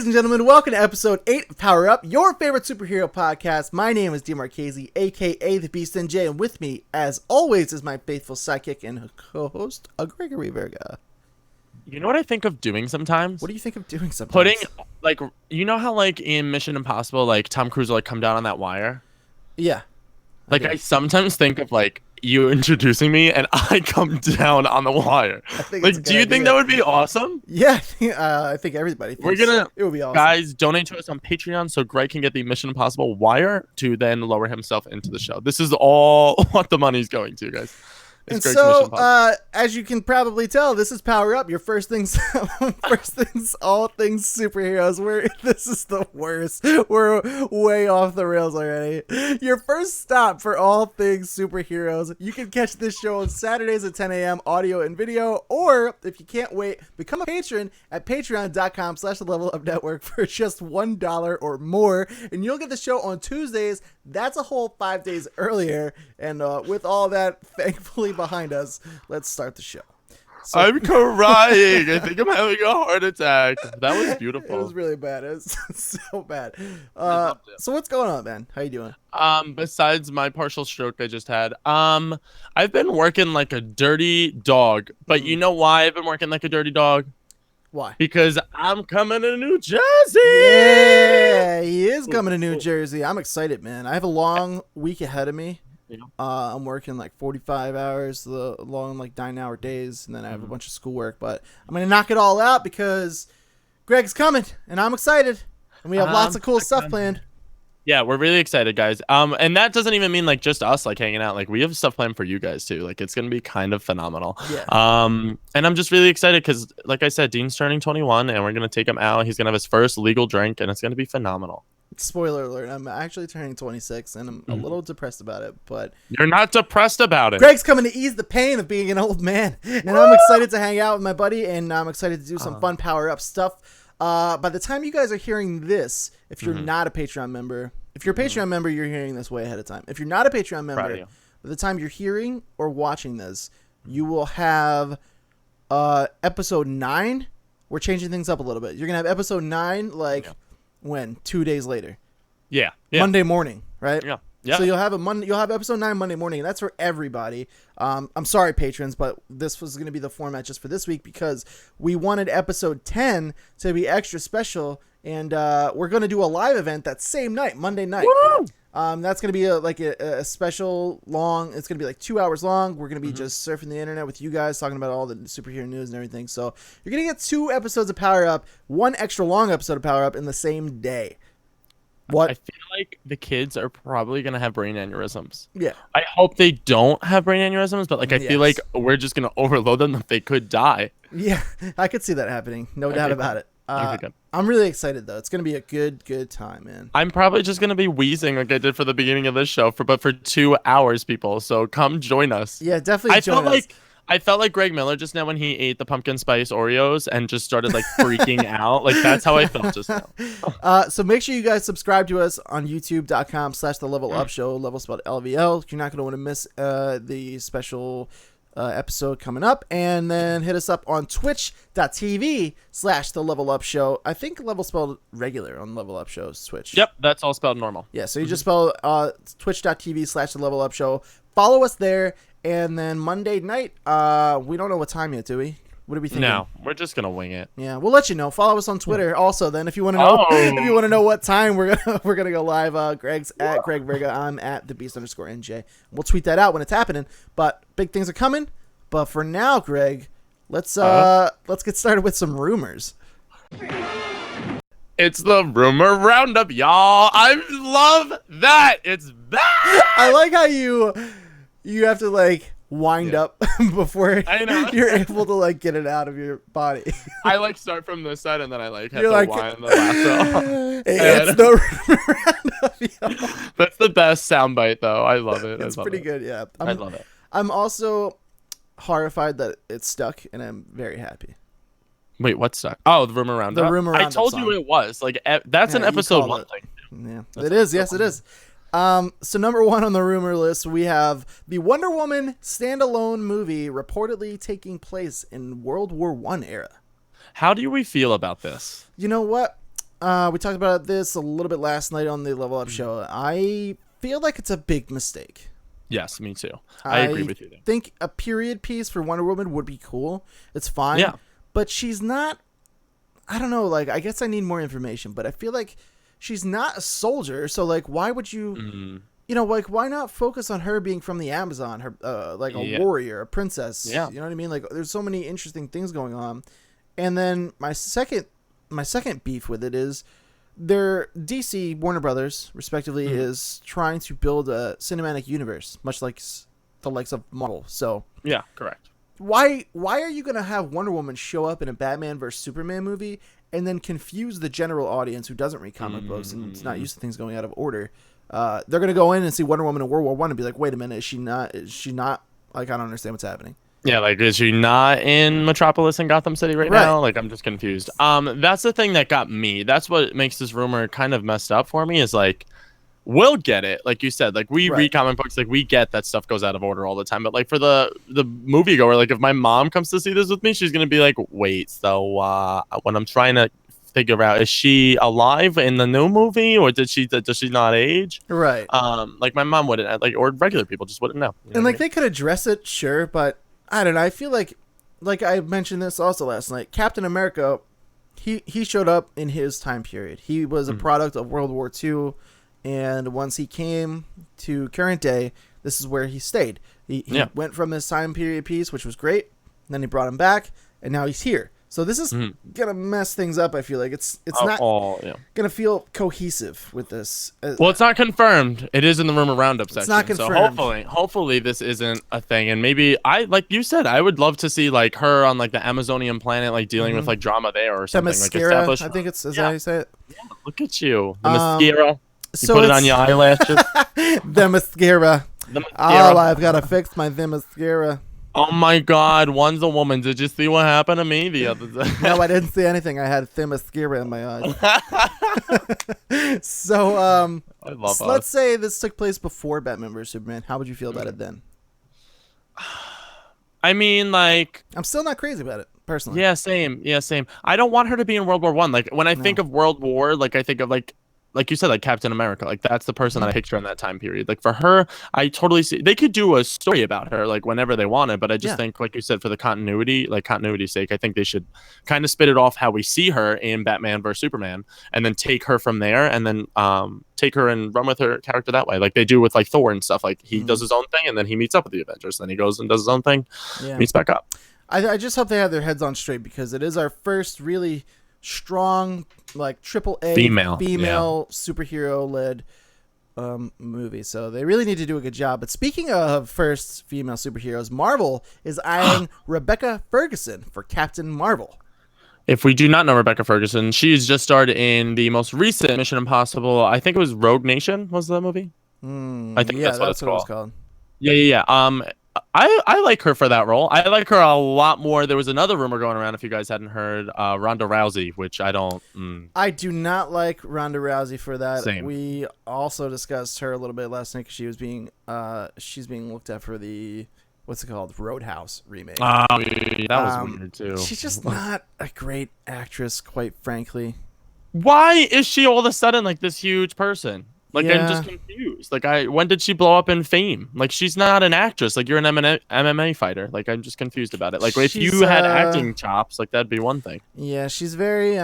and gentlemen, welcome to episode 8 of Power Up, your favorite superhero podcast. My name is D. Marchese, aka The Beast NJ, and with me, as always, is my faithful sidekick and co-host, Gregory Verga. You know what I think of doing sometimes? What do you think of doing sometimes? Putting, like, you know how, like, in Mission Impossible, like, Tom Cruise will, like, come down on that wire? Yeah. Like, I sometimes think of, like, you introducing me and I come down on the wire. Like, do you think that would be awesome? Yeah, I think everybody thinks it would be awesome. Guys, donate to us on Patreon so Greg can get the Mission Impossible wire to then lower himself into the show. This is all what the money's going to, guys. And so, as you can probably tell, this is Power Up, your first things, all things superheroes. This is the worst. We're way off the rails already. Your first stop for all things superheroes. You can catch this show on Saturdays at 10 a.m. audio and video, or if you can't wait, become a patron at patreon.com/thelevelupnetwork for just $1 or more, and you'll get the show on Tuesdays. That's a whole 5 days earlier. And with all that, thankfully, behind us, let's start the show. So, I'm crying. I think I'm having a heart attack. That was beautiful. It was really bad. It was so bad. So what's going on, man? How you doing? Besides my partial stroke I just had, I've been working like a dirty dog. But you know why I've been working like a dirty dog? Why? Because I'm coming to New Jersey. Yeah, he is coming to New Jersey. I'm excited, man. I have a long week ahead of me. Yeah. I'm working like 45 hours, the long like 9-hour days, and then I have a bunch of schoolwork. But I'm gonna knock it all out because Greg's coming, and I'm excited, and we have lots of cool stuff planned. Yeah, we're really excited, guys. And that doesn't even mean like just us like hanging out. Like we have stuff planned for you guys too. Like it's gonna be kind of phenomenal. Yeah. And I'm just really excited because, like I said, Dean's turning 21, and we're gonna take him out. He's gonna have his first legal drink, and it's gonna be phenomenal. Spoiler alert, I'm actually turning 26, and I'm a little depressed about it, but... You're not depressed about it. Greg's coming to ease the pain of being an old man, and I'm excited to hang out with my buddy, and I'm excited to do some fun power-up stuff. By the time you guys are hearing this, if you're not a Patreon member... If you're a Patreon member, you're hearing this way ahead of time. If you're not a Patreon member, by the time you're hearing or watching this, you will have episode 9. We're changing things up a little bit. You're going to have episode 9, like... When 2 days later, yeah, Monday morning, right? Yeah. So you'll have episode 9 Monday morning, and that's for everybody. I'm sorry, patrons, but this was going to be the format just for this week because we wanted episode 10 to be extra special, and we're going to do a live event that same night, Monday night. Woo! That's going to be a special long. It's going to be like 2 hours long. We're going to be just surfing the internet with you guys, talking about all the superhero news and everything. So you're going to get 2 episodes of Power Up, 1 extra long episode of Power Up in the same day. What? I feel like the kids are probably going to have brain aneurysms. Yeah. I hope they don't have brain aneurysms, but like I feel like we're just going to overload them that they could die. Yeah, I could see that happening. No doubt about it. I'm really excited though. It's gonna be a good time, man. I'm probably just gonna be wheezing like I did for the beginning of this show for 2 hours, people. So come join us. Yeah, definitely. I felt like Greg Miller just now when he ate the pumpkin spice Oreos and just started like freaking out. Like that's how I felt just now. So make sure you guys subscribe to us on youtube.com/the-level-up-show, level spelled LVL. You're not gonna want to miss the special episode coming up, and then hit us up on twitch.tv/the-level-up-show. I think level spelled regular on Level Up Show's Twitch. Yep, that's all spelled normal. Yeah, so you just spell twitch.tv/the-level-up-show. Follow us there, and then Monday night, we don't know what time yet, do we? What are we thinking? No, we're just gonna wing it. Yeah, we'll let you know. Follow us on Twitter also. Then, if you want to know, if you want to know what time we're gonna go live, Greg's at Greg Verga. I'm at @thebeast_NJ. We'll tweet that out when it's happening. But big things are coming. But for now, Greg, let's get started with some rumors. It's the rumor roundup, y'all. I love that. It's back. I like how you have to like wind up before you're able to like get it out of your body. I like start from this side and then I like have you're to like, wind the lasso. It's the roundup. That's the best soundbite though. I love it. It's pretty good, yeah. I love it. I'm also horrified that it's stuck, and I'm very happy. Wait, what's stuck? Oh, the rumor roundup. The rumor roundup. I told you it was like that's an episode 1 thing. Yeah, it is. Yes, it is. So number 1 on the rumor list, we have the Wonder Woman standalone movie reportedly taking place in World War I era. How do we feel about this? You know what? we talked about this a little bit last night on the Level Up show. I feel like it's a big mistake. Yes, me too. I agree with you there. I think a period piece for Wonder Woman would be cool. It's fine. Yeah. But she's not. I don't know. Like, I guess I need more information. But I feel like she's not a soldier. So, like, why would you? You know, like, why not focus on her being from the Amazon, her like a warrior, a princess? Yeah. You know what I mean? Like, there's so many interesting things going on. And then my second beef with it is their DC Warner Brothers, respectively, is trying to build a cinematic universe, much like the likes of Marvel. So yeah, correct. Why are you gonna have Wonder Woman show up in a Batman vs Superman movie and then confuse the general audience who doesn't read comic books and is not used to things going out of order? They're gonna go in and see Wonder Woman in World War One and be like, wait a minute, is she not? Like, I don't understand what's happening. Yeah, like, is she not in Metropolis and Gotham City right now? Like, I'm just confused. That's the thing that got me. That's what makes this rumor kind of messed up for me, is like, we'll get it. Like you said, like, we read comic books, like, we get that stuff goes out of order all the time. But, like, for the moviegoer, like, if my mom comes to see this with me, she's going to be like, wait, so when I'm trying to figure out, is she alive in the new movie, or does she not age? Right. Like, my mom wouldn't, like, or regular people just wouldn't know. You know and, like, what I mean? they could address it, sure, but I don't know. I feel like I mentioned this also last night. Captain America, he showed up in his time period. He was a product of World War II, and once he came to current day, this is where he stayed. He went from this time period piece, which was great. And then he brought him back, and now he's here. So this is gonna mess things up. I feel like it's not gonna feel cohesive with this. Well, it's not confirmed. It is in the rumor roundup section. It's not confirmed. So hopefully this isn't a thing. And maybe like you said, I would love to see like her on like the Amazonian planet, like dealing with like drama there or something. Themyscira, like I think is how you say it. Yeah, look at you, the mascara. You So put it on your eyelashes. Themyscira. Oh, I've got to fix my Themyscira. Oh my God, one's a woman. Did you see what happened to me the other day? No, I didn't see anything. I had Themyscira in my eyes. So, let's say this took place before Batman vs Superman. How would you feel about it then? I mean, like, I'm still not crazy about it, personally. Yeah, same. Yeah, same. I don't want her to be in World War One. Like, when I think of World War, like, I think of like you said, like Captain America. Like, that's the person that I picture in that time period. Like, for her, I totally see they could do a story about her like whenever they wanted, but I just think, like you said, for the continuity's sake, I think they should kind of spit it off how we see her in Batman vs Superman, and then take her from there, and then take her and run with her character that way, like they do with like Thor and stuff. Like, he does his own thing, and then he meets up with the Avengers, then he goes and does his own thing, meets back up. I just hope they have their heads on straight, because it is our first really strong, like, AAA female superhero led movie, so they really need to do a good job. But speaking of first female superheroes, Marvel is eyeing Rebecca Ferguson for Captain Marvel. If we do not know Rebecca Ferguson, she's just starred in the most recent Mission Impossible. I think it was Rogue Nation was the movie. I think that's what it was called. Yeah. I like her for that role. I like her a lot more. There was another rumor going around, if you guys hadn't heard, Ronda Rousey, which I don't. I do not like Ronda Rousey for that. Same. We also discussed her a little bit last night, because she was she's being looked at for the, what's it called, Roadhouse remake. Oh, that was weird too. She's just not a great actress, quite frankly. Why is she all of a sudden like this huge person? Like, I'm just confused. Like, when did she blow up in fame? Like, she's not an actress. Like, you're an MMA fighter. Like, I'm just confused about it. Like, if you had acting chops, like, that'd be one thing. Yeah, she's very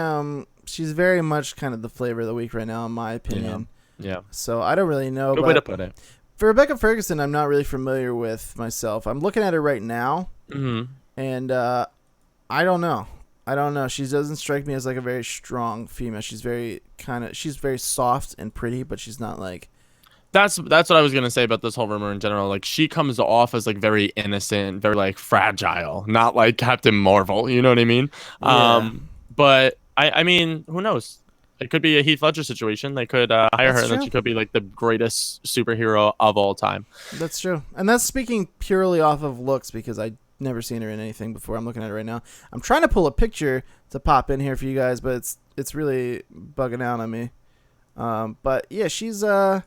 much kind of the flavor of the week right now, in my opinion. Yeah. So I don't really know. Good way to put it. For Rebecca Ferguson, I'm not really familiar with myself. I'm looking at her right now, and I don't know. She doesn't strike me as like a very strong female. She's very soft and pretty, but she's not like. That's what I was gonna say about this whole rumor in general. Like, she comes off as like very innocent, very like fragile, not like Captain Marvel. You know what I mean? Yeah. But I mean, who knows? It could be a Heath Ledger situation. They could hire her, and then she could be like the greatest superhero of all time. That's true, and that's speaking purely off of looks, because I never seen her in anything before. I'm looking at it right now. I'm trying to pull a picture to pop in here for you guys, but it's really bugging out on me. But yeah, she's a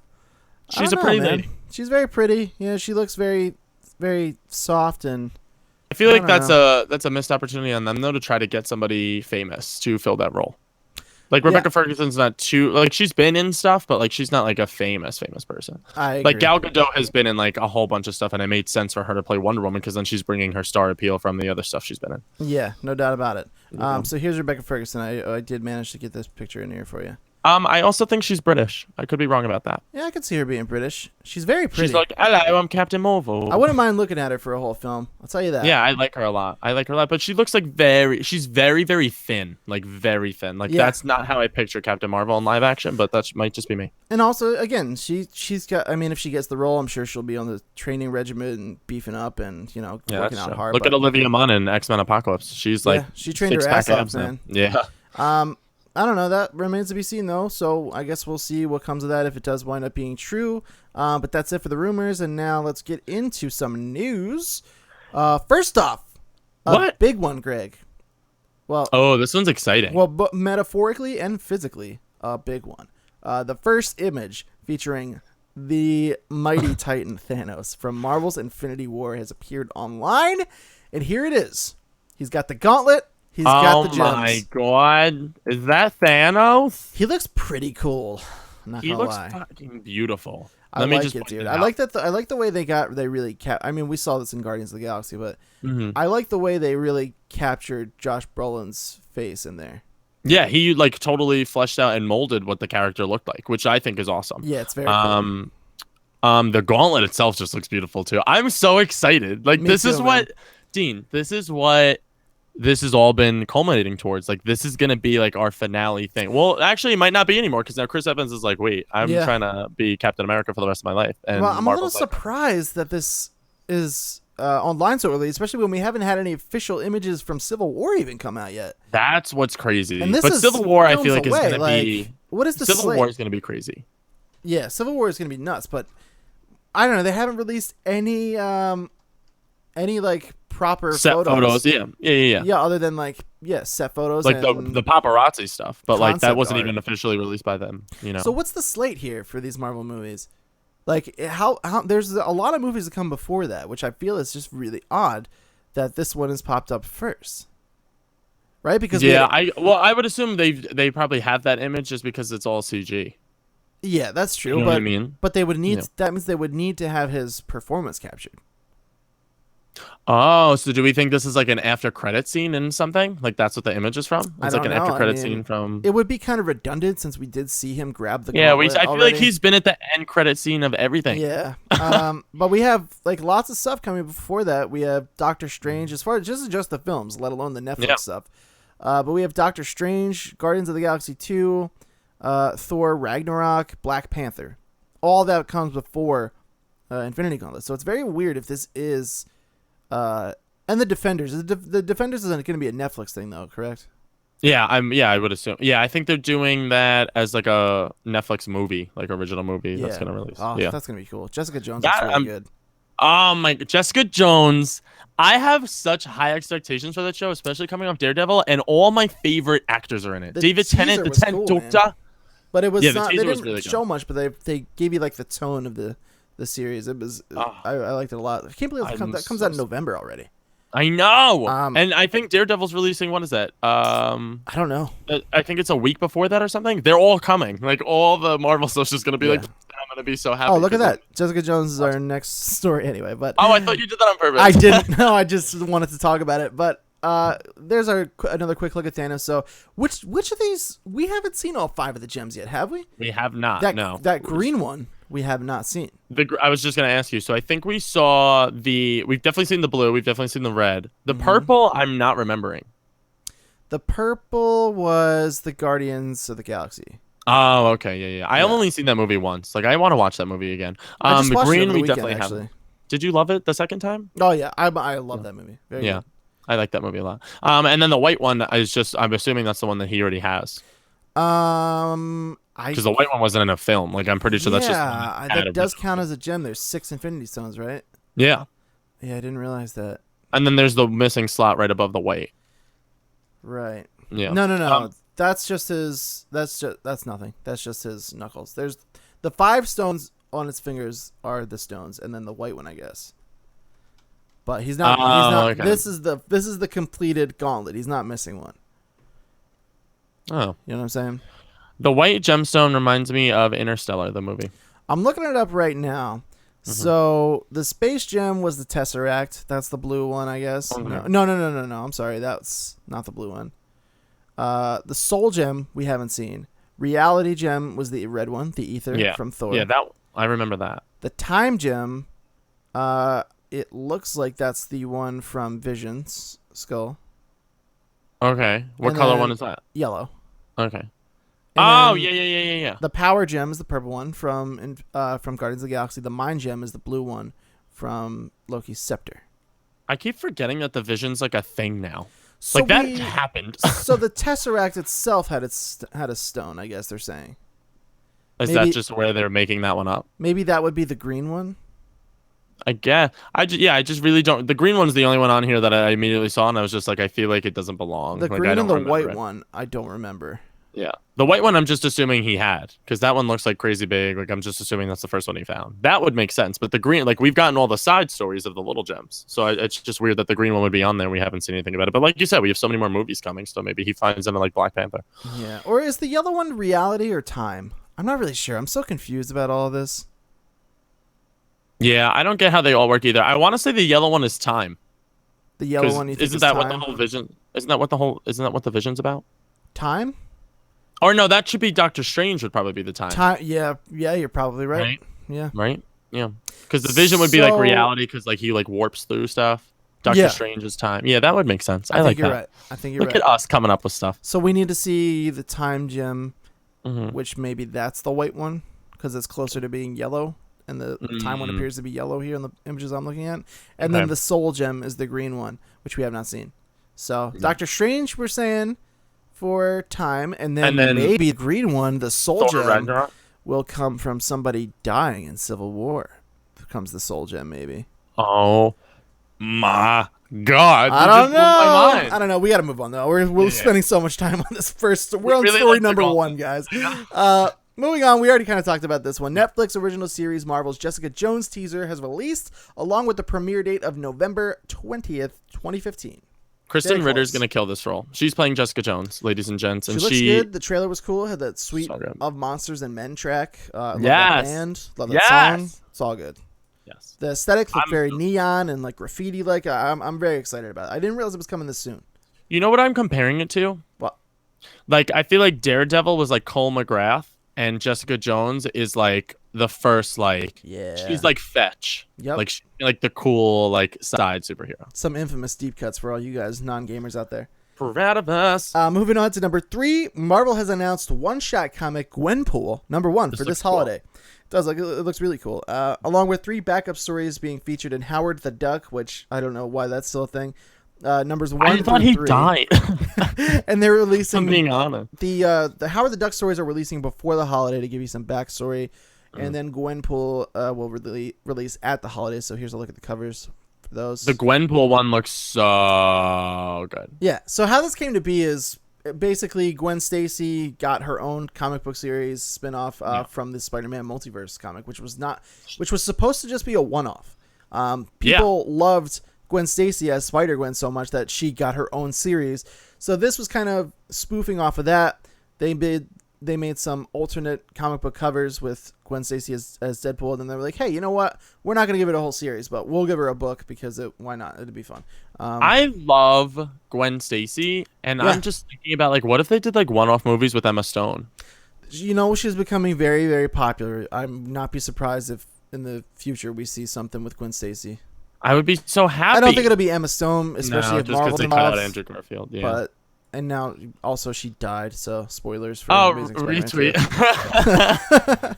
pretty lady. She's very pretty. Yeah, she looks very, very soft, and I feel like that's a missed opportunity on them though, to try to get somebody famous to fill that role. Like Yeah, Rebecca Ferguson's not too like she's been in stuff, but like she's not like a famous person. I Like agree. Gal Gadot has been in like a whole bunch of stuff, and it made sense for her to play Wonder Woman because then she's bringing her star appeal from the other stuff she's been in. Yeah, no doubt about it. You know? So here's Rebecca Ferguson. I did manage to get this picture in here for you. I also think she's British. I could be wrong about that. Yeah, I could see her being British. She's very pretty. She's like, hello, I'm Captain Marvel. I wouldn't mind looking at her for a whole film. I'll tell you that. Yeah, I like her a lot. But she looks like she's very, very thin. Like very thin. Like Yeah. that's not how I picture Captain Marvel in live action, but that might just be me. And also, again, she's got. I mean, if she gets the role, I'm sure she'll be on the training regimen and beefing up and Yeah, working out hard. Look at Olivia Munn in X-Men Apocalypse. She's like she trained her six-pack ass off, abs now. man. Yeah. I don't know. That remains to be seen, though. So I guess we'll see what comes of that if it does wind up being true. But that's it for the rumors. And now let's get into some news. First off, a big one, Greg. Well, this one's exciting. Well, but metaphorically and physically, a big one. The first image featuring the mighty Titan Thanos from Marvel's Infinity War has appeared online, and here it is. He's got the gauntlet. He's got the gems. Oh my god. Is that Thanos? He looks pretty cool. He looks fucking beautiful. I like it, dude. I like that. I like the way they really kept. I mean, we saw this in Guardians of the Galaxy, but I like the way they really captured Josh Brolin's face in there. Yeah, he like totally fleshed out and molded what the character looked like, which I think is awesome. Yeah, it's very cool. The gauntlet itself just looks beautiful too. I'm so excited. Like Me too, man. Dean, this is what this has all been culminating towards. Like this is gonna be like our finale thing. Well, actually, it might not be anymore because now Chris Evans is like, wait, I'm trying to be Captain America for the rest of my life. And well, I'm Marvel's a little surprised that this is online so early, especially when we haven't had any official images from Civil War even come out yet. That's what's crazy. And this but is Civil War, I feel like, away. is gonna be. What is the Civil War is gonna be crazy. Yeah, Civil War is gonna be nuts, but I don't know. They haven't released any like proper set photos. Yeah. Other than like set photos, like and the paparazzi stuff, but like that wasn't art. even officially released by them. You know. So what's the slate here for these Marvel movies? Like how there's a lot of movies that come before that, which I feel is just really odd that this one has popped up first, right? Because I would assume they probably have that image just because it's all CG. Yeah, that's true. You know but what I mean? But they would need that means they would need to have his performance captured. Oh, so do we think this is like an after credit scene in something? Like that's what the image is from? It's like an after credit scene from. It would be kind of redundant since we did see him grab the. Yeah, I feel like he's been at the end credit scene of everything. Yeah, but we have like lots of stuff coming before that. We have Doctor Strange, as far as just the films, let alone the Netflix stuff. But we have Doctor Strange, Guardians of the Galaxy 2, Thor Ragnarok, Black Panther. All that comes before Infinity Gauntlet. So it's very weird if this is. And the Defenders. The Defenders isn't going to be a Netflix thing, though, correct? Yeah, I would assume. Yeah, I think they're doing that as like a Netflix movie, like original movie that's going to release. Oh, yeah, that's going to be cool. Jessica Jones is really good. Oh my, Jessica Jones. I have such high expectations for that show, especially coming off Daredevil, and all my favorite actors are in it. David Tennant, the 10th Doctor. Man. But it was not. They didn't really show much, but they gave you like the tone of the series. It was I liked it a lot. I can't believe that comes out in November already. I know. And I think Daredevil's releasing, what is that? I don't know. I think it's a week before that or something. They're all coming. Like all the Marvel stuff's just gonna be like, I'm gonna be so happy. Oh, look at that. Jessica Jones is our next story anyway. But I thought you did that on purpose. I didn't. No, I just wanted to talk about it. But there's another quick look at Thanos. So which of these, we haven't seen all 5 of the gems yet, have we? We have not. No. That green one we have not seen. I was just gonna ask you. So I think we saw we've definitely seen the blue. We've definitely seen the red. The purple, I'm not remembering. The purple was the Guardians of the Galaxy. Oh, okay, yeah. I only seen that movie once. Like I want to watch that movie again. The green we definitely have. Did you love it the second time? Oh yeah, I love that movie. Very good. I like that movie a lot. And then the white one is I'm assuming that's the one that he already has. Because the white one wasn't in a film. Like I'm pretty sure that's just that does count as a gem. There's 6 Infinity Stones, right? Yeah. Yeah, I didn't realize that. And then there's the missing slot right above the white. Right. Yeah. No. That's just his. That's nothing. That's just his knuckles. There's the 5 stones on his fingers are the stones, and then the white one, I guess. But he's not. Okay. This is the completed gauntlet. He's not missing one. Oh, You know what I'm saying? the white gemstone reminds me of Interstellar, the movie. I'm looking it up right now. Hmm. So the space gem was the Tesseract. That's the blue one, I guess. Okay. No. I'm sorry, that's not the blue one. The soul gem we haven't seen. Reality gem was the red one, the ether Yeah, from Thor. yeah, that I remember that. The time gem, it looks like that's the one from Vision's skull. Okay, what And color then one is that? yellow. Okay. And Oh, then yeah. the power gem is the purple one from Guardians of the Galaxy. The mind gem is the blue one from Loki's scepter. I keep forgetting that the Vision's like a thing now. So Like that happened. So the Tesseract itself had a stone, I guess they're saying. Is that just where they're making that one up? Maybe that would be the green one. I guess. I just really don't. The green one's the only one on here that I immediately saw, and I was just like, I feel like it doesn't belong. The like, green I don't and the remember white it. one, I don't remember. Yeah. The white one, I'm just assuming he had, because that one looks like crazy big. Like, I'm just assuming that's the first one he found. That would make sense. But the green, like, we've gotten all the side stories of the little gems. So it's just weird that the green one would be on there. We haven't seen anything about it. But like you said, we have so many more movies coming. So maybe he finds them in, like, Black Panther. Yeah. Or is the yellow one reality or time? I'm not really sure. I'm so confused about all of this. Yeah, I don't get how they all work either. I want to say the yellow one is time. The yellow one, you think isn't is that time? what the whole vision? Isn't that what the vision's about? Time? Or no, that should be Doctor Strange. Would probably be the time. Time? Yeah, you're probably right. Right? Yeah. Right? Yeah. Because the vision would be like reality, because like he like warps through stuff. Doctor Strange is time. Yeah, that would make sense. I like you're that. right. I think you're Look right. at us coming up with stuff. So we need to see the time gem, Mm-hmm. which maybe that's the white one because it's closer to being yellow, and the time one appears to be yellow here in the images I'm looking at. And then the soul gem is the green one, which we have not seen. So Doctor Strange, we're saying for time, and then maybe the green one, the soul gem, Ragnarok? will come from somebody dying in Civil War. Comes the soul gem, maybe. Oh my God! I don't know. I don't know. We got to move on though. We're spending so much time on this first. We're on really story number one, guys. Moving on, we already kind of talked about this one. Netflix original series Marvel's Jessica Jones teaser has released, along with the premiere date of November 20th, 2015. Kristen Ritter's going to kill this role. She's playing Jessica Jones, ladies and gents. And she looks good. The trailer was cool. Had that sweet Of Monsters and Men track. Love that band. Love that song. It's all good. Yes. The aesthetics look very neon and like graffiti. Like I'm very excited about it. I didn't realize it was coming this soon. You know what I'm comparing it to? What? Like, I feel like Daredevil was like Cole McGrath, and Jessica Jones is like the first, like, she's like Fetch. Yep. Like the cool, like, side superhero. Some infamous deep cuts for all you guys non-gamers out there. Proud of us. Moving on to number 3, Marvel has announced one-shot comic Gwenpool, number 1 for this holiday. It looks really cool. Along with 3 backup stories being featured in Howard the Duck, which I don't know why that's still a thing. Numbers 1 through 3. I thought he died. And they're releasing. I'm being honest. The Howard the Duck stories are releasing before the holiday to give you some backstory, and then Gwenpool will release at the holiday. So here's a look at the covers for those. The Gwenpool one looks so good. Yeah. So how this came to be is basically Gwen Stacy got her own comic book series spinoff from the Spider-Man multiverse comic, which was supposed to just be a one-off. People loved Gwen Stacy as Spider-Gwen so much that she got her own series. So this was kind of spoofing off of that. They made some alternate comic book covers with Gwen Stacy as Deadpool, and then they were like, hey, you know what? We're not going to give it a whole series, but we'll give her a book because why not? It'd be fun. I love Gwen Stacy, and I'm just thinking about, like, what if they did, like, one-off movies with Emma Stone? You know, she's becoming very, very popular. I'm not be surprised if in the future we see something with Gwen Stacy. I would be so happy. I don't think it'll be Emma Stone, especially if Marvel's involved. Cut out Andrew Garfield. Yeah. And now also she died, so spoilers for Amazing Spider-Man.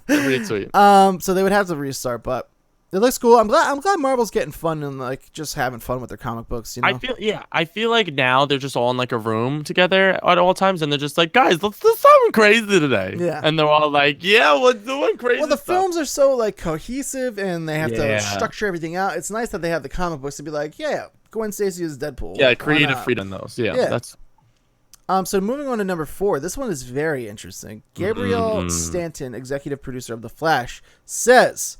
Retweet. So they would have to restart, but it looks cool. I'm glad Marvel's getting fun and like just having fun with their comic books, you know. I feel like now they're just all in like a room together at all times, and they're just like, guys, let's do something crazy today. Yeah. And they're all like, yeah, we're doing crazy. Well, the stuff. films are so like cohesive and they have to structure everything out. It's nice that they have the comic books to be like, yeah, Gwen Stacy is Deadpool. Yeah, creative freedom in those. Yeah. That's So moving on to number 4, this one is very interesting. Gabriel Stanton, executive producer of The Flash, says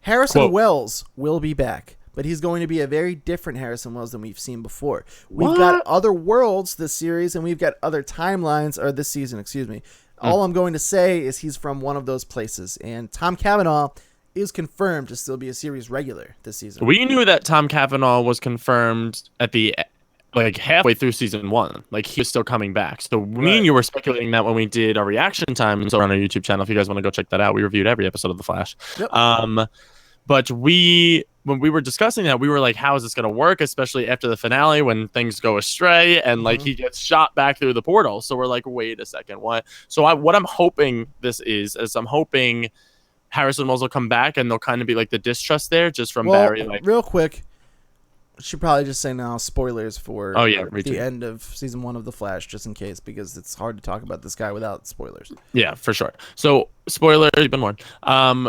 Harrison Wells will be back, but he's going to be a very different Harrison Wells than we've seen before. We've What? got other worlds this series, and we've got other timelines, or this season, excuse me. All I'm going to say is he's from one of those places, and Tom Cavanaugh is confirmed to still be a series regular this season. We knew that Tom Cavanaugh was confirmed at the halfway through season 1. Like, he was still coming back. So me and you were speculating that when we did our reaction times on our YouTube channel. If you guys want to go check that out, we reviewed every episode of The Flash. Yep. But when we were discussing that, we were like, how is this going to work, especially after the finale when things go astray and like he gets shot back through the portal. So we're like, wait a second, what? So what I'm hoping this is I'm hoping Harrison Wells will come back and they'll kind of be like the distrust there just from Barry. Like, real quick, should probably just say now spoilers for the end of season 1 of The Flash, just in case, because it's hard to talk about this guy without spoilers. Yeah, for sure. So spoiler, you've been warned.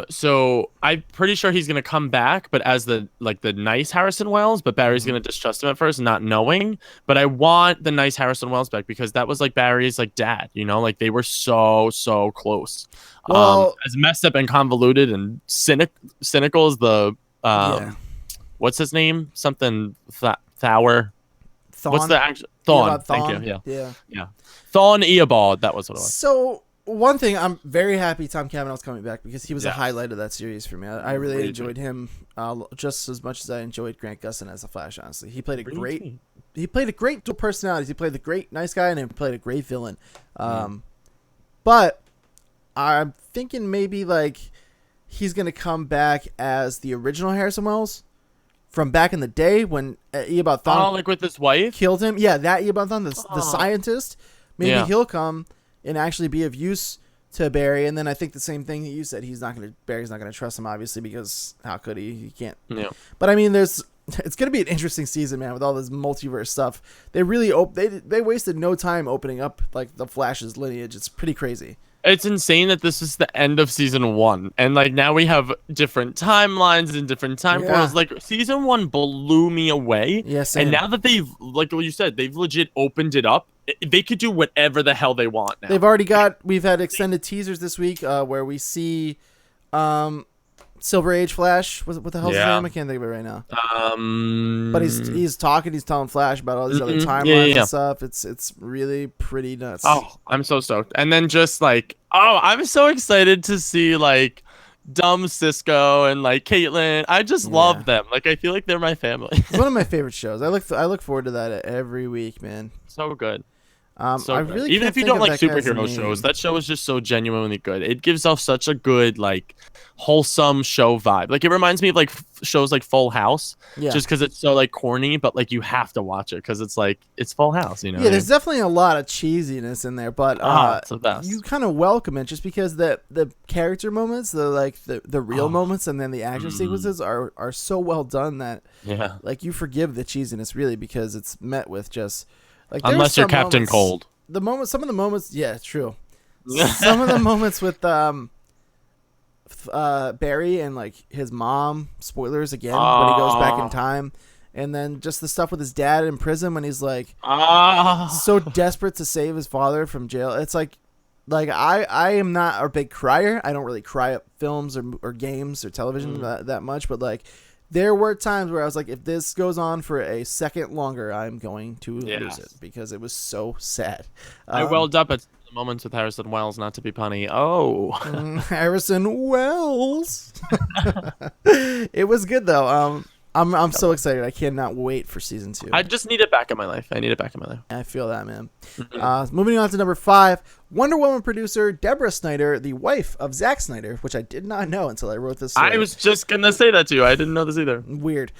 So I'm pretty sure he's gonna come back, but as the nice Harrison Wells, but Barry's gonna distrust him at first, not knowing. But I want the nice Harrison Wells back because that was like Barry's like dad, you know, like they were so close. Well, as messed up and convoluted and cynical as the what's his name? Something Thauer. Thawne? What's the actual Thawne? Thank you. Yeah. Thawne Eobald. That was what it was. So one thing, I'm very happy Tom Cavanaugh's coming back because he was a highlight of that series for me. I really enjoyed him just as much as I enjoyed Grant Gustin as a Flash. Honestly, he played a great dual personalities. He played the great nice guy and he played a great villain. But I'm thinking maybe like he's gonna come back as the original Harrison Wells from back in the day when Eobard Thawne like with his wife killed him. Yeah, that Eobard Thawne, the scientist. Maybe he'll come and actually be of use to Barry. And then I think the same thing that you said. Barry's not gonna trust him, obviously, because how could he? He can't. Yeah. But I mean, it's gonna be an interesting season, man, with all this multiverse stuff. They really they wasted no time opening up like the Flash's lineage. It's pretty crazy. It's insane that this is the end of season 1, and like now we have different timelines and different time portals. Like season 1 blew me away. Yes, and now that they've, like what you said, they've legit opened it up. They could do whatever the hell they want now. We've had extended teasers this week where we see Silver Age Flash. What the hell's his name? I can't think of it right now. But he's talking. He's telling Flash about all these other timelines and stuff. It's really pretty nuts. Oh, I'm so stoked. And then just like, I'm so excited to see like dumb Cisco and like Caitlin. I just love them. Like I feel like they're my family. It's one of my favorite shows. I look forward to that every week, man. So good. I really even if you don't like superhero shows, that show is just so genuinely good. It gives off such a good like wholesome show vibe. Like it reminds me of like shows like Full House, just because it's so like corny, but like you have to watch it because it's like it's Full House, you know. Yeah, there's definitely a lot of cheesiness in there, but it's the best. You kind of welcome it just because the character moments, the real moments, and then the action sequences are so well done that like you forgive the cheesiness really because it's met with just. Like, unless you're Captain Cold. Some of the moments, yeah, true. Some of the moments with Barry and like his mom, spoilers again, when he goes back in time, and then just the stuff with his dad in prison when he's like so desperate to save his father from jail. It's like I am not a big crier. I don't really cry at films or games or television that much, but like. There were times where I was like, if this goes on for a second longer, I'm going to lose it because it was so sad. I welled up at the moments with Harrison Wells, not to be punny. Harrison Wells. It was good though. I'm so excited. I cannot wait for season 2. I just need it back in my life. I feel that, man. Moving on to number 5, Wonder Woman producer Deborah Snyder, the wife of Zack Snyder, which I did not know until I wrote this story. I was just going to say that to you. I didn't know this either. Weird.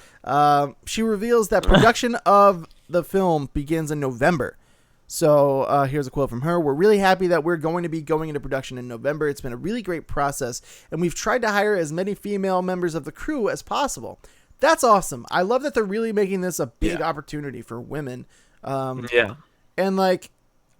She reveals that production of the film begins in November. So here's a quote from her. "We're really happy that we're going to be going into production in November. It's been a really great process, and we've tried to hire as many female members of the crew as possible." That's awesome. I love that they're really making this a big opportunity for women. And like,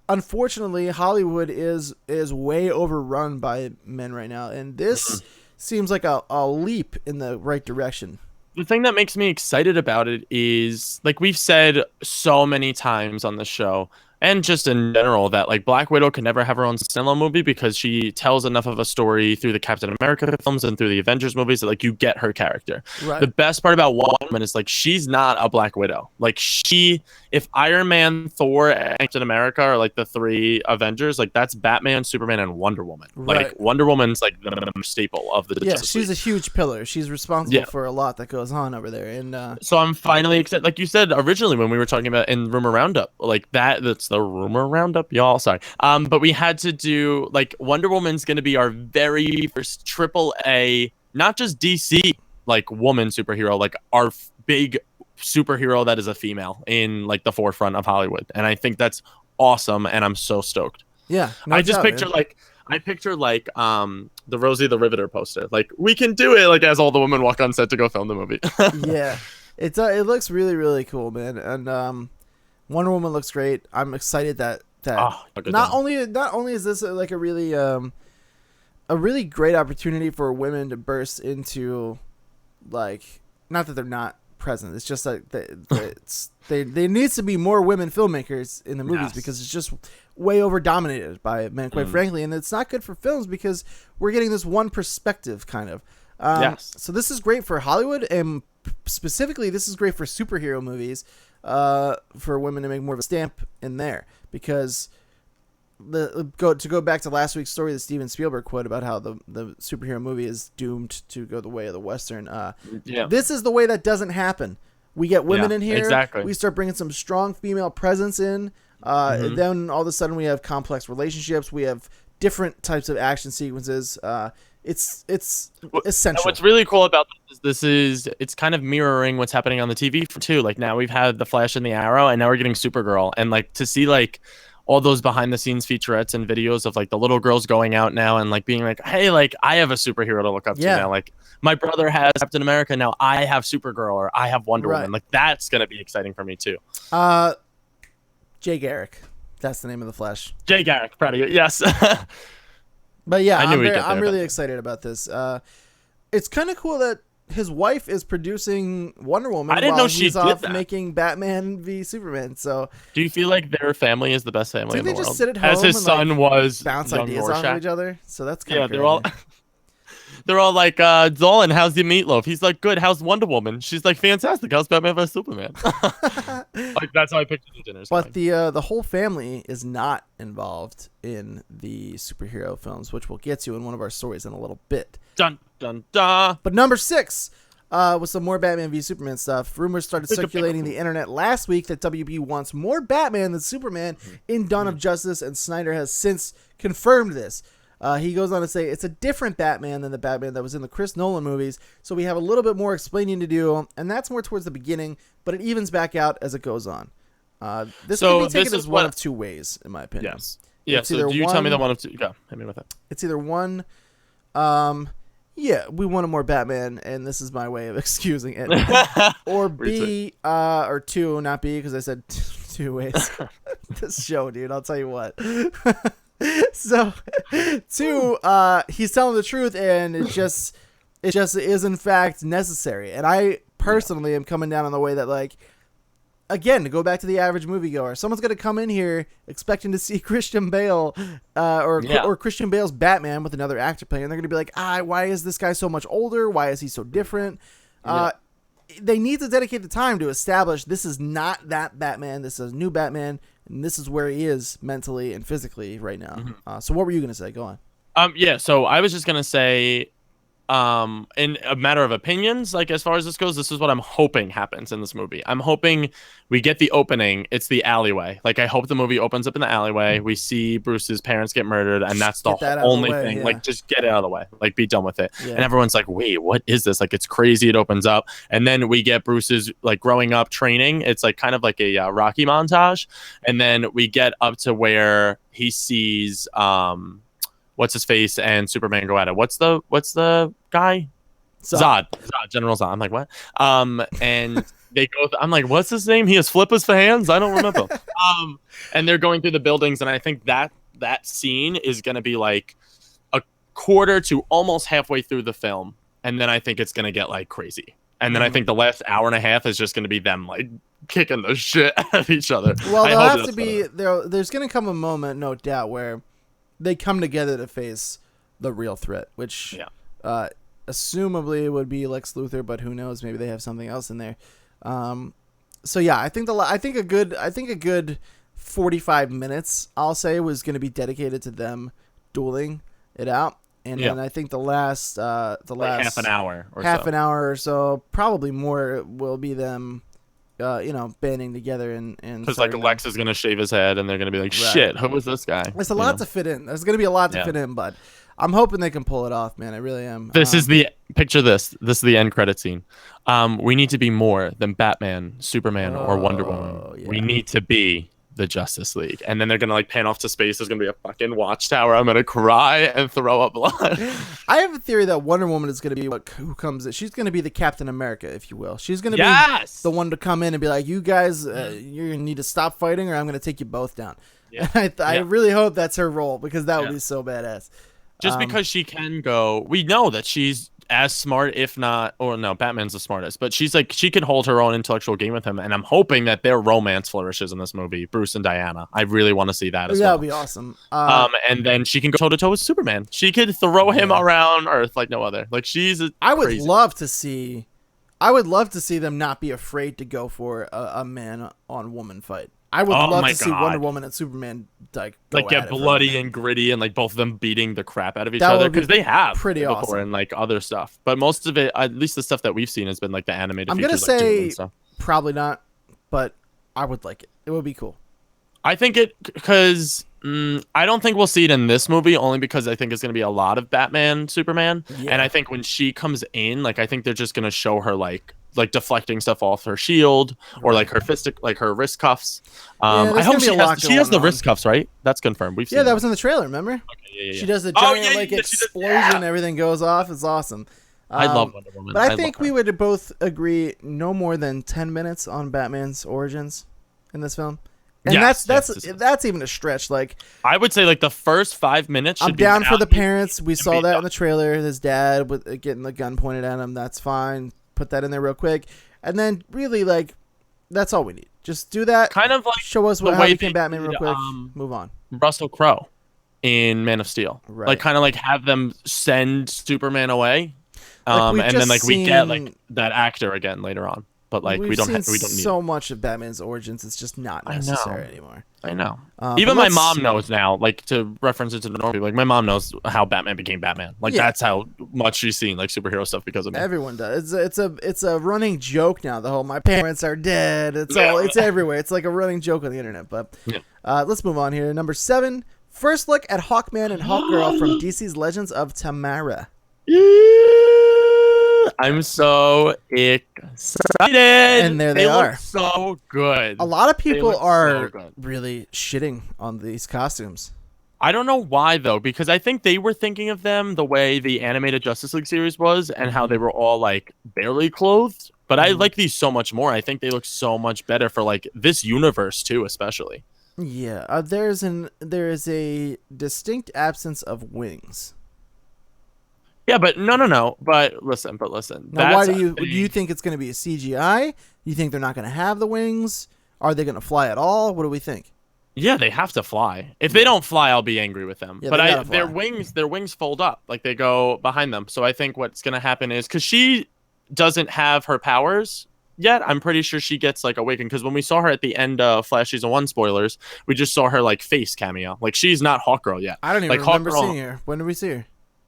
unfortunately, Hollywood is way overrun by men right now, and this seems like a leap in the right direction. The thing that makes me excited about it is, like we've said so many times on the show, and just in general that like Black Widow can never have her own standalone movie because she tells enough of a story through the Captain America films and through the Avengers movies that like you get her character. Right. The best part about Wonder Woman is like she's not a Black Widow. Like if Iron Man, Thor, and Captain America are like the three Avengers, like that's Batman, Superman, and Wonder Woman. Right. Like Wonder Woman's like the staple of the Justice she's League. a huge pillar. She's responsible for a lot that goes on over there. And so I'm finally excited. Like you said originally when we were talking about in Rumor Roundup, like that's the Rumor Roundup, y'all. Sorry. But we had to do like Wonder Woman's gonna be our very first AAA, not just DC like woman superhero, like our big superhero that is a female in like the forefront of Hollywood, and I think that's awesome, and I'm so stoked. Yeah, I picture like the Rosie the Riveter poster. Like we can do it. Like as all the women walk on set to go film the movie. Yeah, it looks really really cool, man, and Wonder Woman looks great. I'm excited that not only is this like a really great opportunity for women to burst into, like, not that they're not present. It's just like there needs to be more women filmmakers in the movies because it's just way over dominated by men, quite frankly, and it's not good for films because we're getting this one perspective kind of. So this is great for Hollywood, and specifically this is great for superhero movies, for women to make more of a stamp in there, because to go back to last week's story, the Steven Spielberg quote about how the superhero movie is doomed to go the way of the Western. This is the way that doesn't happen. We get women in here. Exactly. We start bringing some strong female presence in. And then all of a sudden we have complex relationships. We have different types of action sequences. It's essential. What's really cool about this is it's kind of mirroring what's happening on the TV too. Like now we've had the Flash and the Arrow, and now we're getting Supergirl, and like to see like all those behind the scenes featurettes and videos of like the little girls going out now and like being like, hey, like I have a superhero to look up to now. Like my brother has Captain America, now I have Supergirl, or I have Wonder Woman. Like that's gonna be exciting for me too. Jay Garrick, that's the name of the Flash. Jay Garrick, proud of you. Yes. But yeah, I'm really excited about this. It's kind of cool that his wife is producing Wonder Woman. I didn't know she did that. Making Batman v Superman. So, do you feel like their family is the best family in the world? They just sit at home as his and, son was bounce ideas off of each other. So that's kind of crazy. They're all like, Dolan, how's your meatloaf? He's like, good. How's Wonder Woman? She's like, fantastic. How's Batman vs Superman? Like that's how I picture the dinners. But the whole family is not involved in the superhero films, which we'll get to in one of our stories in a little bit. Dun dun dun. But number 6, with some more Batman v Superman stuff, rumors started circulating the internet last week that WB wants more Batman than Superman in Dawn of Justice, and Snyder has since confirmed this. He goes on to say it's a different Batman than the Batman that was in the Chris Nolan movies, so we have a little bit more explaining to do, and that's more towards the beginning, but it evens back out as it goes on. This can be taken as one of two ways, in my opinion. Yes. Yeah, so do you tell me the one of two? Go, hit me with it. It's either one, we wanted more Batman, and this is my way of excusing it, or B, or two, not B, because I said two ways. This show, dude, I'll tell you what. So, 2, he's telling the truth, and it just is in fact necessary. And I personally am coming down on the way that, like, again, to go back to the average moviegoer, someone's gonna come in here expecting to see Christian Bale, or Christian Bale's Batman with another actor playing, and they're gonna be like, why is this guy so much older? Why is he so different? They need to dedicate the time to establish this is not that Batman. This is a new Batman. And this is where he is mentally and physically right now. So what were you going to say? Go on. So I was just going to say, in a matter of opinions, like as far as this goes, this is what I'm hoping happens in this movie. I'm hoping we get the opening. It's the alleyway. Like I hope the movie opens up in the alleyway. We see Bruce's parents get murdered, and that's the only thing. Yeah. Like just get it out of the way. Like be done with it. Yeah. And everyone's like, wait, what is this? Like it's crazy. It opens up, and then we get Bruce's like growing up training. It's like kind of like a Rocky montage, and then we get up to where he sees what's his face and Superman go at it. What's the guy? Zod, General Zod. I'm like, what? And they go. I'm like, what's his name? He has flippers for hands. I don't remember. And they're going through the buildings, and I think that scene is gonna be like a quarter to almost halfway through the film, and then I think it's gonna get like crazy. And then I think the last hour and a half is just gonna be them like kicking the shit out of each other. Well, I there'll hope have that's to be there's going to come a moment, no doubt, where they come together to face the real threat, which assumably would be Lex Luthor, but who knows? Maybe they have something else in there. So yeah, I think a good 45 minutes, I'll say, was going to be dedicated to them dueling it out, and then I think the last like half an hour or so, probably more, will be them, banding together and because like Lex is gonna shave his head, and they're gonna be like, shit, who was this guy? There's a lot to fit in. There's gonna be a lot to fit in, but I'm hoping they can pull it off, man. I really am. This is the picture. This is the end credit scene. We need to be more than Batman, Superman, or Wonder Woman. Yeah. We need to be the Justice League. And then they're gonna like pan off to space. There's gonna be a fucking watchtower. I'm gonna cry and throw up blood. I have a theory that Wonder Woman is gonna be who comes in. She's gonna be the Captain America, if you will. She's gonna be the one to come in and be like, you guys, you're gonna need to stop fighting, or I'm gonna take you both down. Yeah. I really hope that's her role, because that would be so badass. Just because she can go, we know that she's as smart, if not, or no, Batman's the smartest, but she's like, she can hold her own intellectual game with him, and I'm hoping that their romance flourishes in this movie, Bruce and Diana. I really want to see that as well. That would be awesome. And then she can go toe to toe with Superman. She could throw him around Earth like no other. Like I would love to see them not be afraid to go for a man on woman fight. I would love to see Wonder Woman and Superman like get bloody and gritty, and like both of them beating the crap out of each other, because they have pretty before awesome. And like other stuff. But most of it, at least the stuff that we've seen, has been like the animated. I'm gonna say probably not, but I would like it. It would be cool. I think because I don't think we'll see it in this movie, only because I think it's gonna be a lot of Batman, Superman, and I think when she comes in, like I think they're just gonna show her like deflecting stuff off her shield, or like her her wrist cuffs. I hope she has the wrist cuffs, right? That's confirmed. We've seen that was in the trailer, remember? Okay, she does the giant explosion, everything goes off. It's awesome. I love Wonder Woman. But I think we would both agree no more than 10 minutes on Batman's origins in this film. And that's even a stretch. Like, I would say like the first 5 minutes should I'm down for the parents. We saw that in the trailer. His dad with getting the gun pointed at him. That's fine. Put that in there real quick, and then really like that's all we need. Just do that. Kind of like show us how you became Batman real quick. Move on. Russell Crowe in Man of Steel, right? Like kind of like have them send Superman away, and then like we get like that actor again later on. But like we don't need so much of Batman's origins. It's just not necessary anymore. I know. Even my mom knows now. Like, to reference it to the normal people, like my mom knows how Batman became Batman. Like that's how much she's seen like superhero stuff because of me. Everyone does. It's a running joke now. The whole my parents are dead. It's everywhere. It's like a running joke on the internet. But let's move on here. Number 7. First look at Hawkman and Hawkgirl from DC's Legends of Tomorrow. I'm so excited. And there they are. Look so good. A lot of people are really shitting on these costumes. I don't know why, though, because I think they were thinking of them the way the animated Justice League series was, and how they were all like barely clothed. But I like these so much more. I think they look so much better for like this universe too, especially. Yeah, there is a distinct absence of wings. Yeah, but no. But listen. Now, why do you think it's going to be a CGI? You think they're not going to have the wings? Are they going to fly at all? What do we think? Yeah, they have to fly. If they don't fly, I'll be angry with them. Yeah, but their wings fold up, like they go behind them. So I think what's going to happen is, because she doesn't have her powers yet, I'm pretty sure she gets like awakened, because when we saw her at the end of Flash Season 1 spoilers, we just saw her like face cameo. Like she's not Hawkgirl yet. I don't even remember seeing her. When did we see her?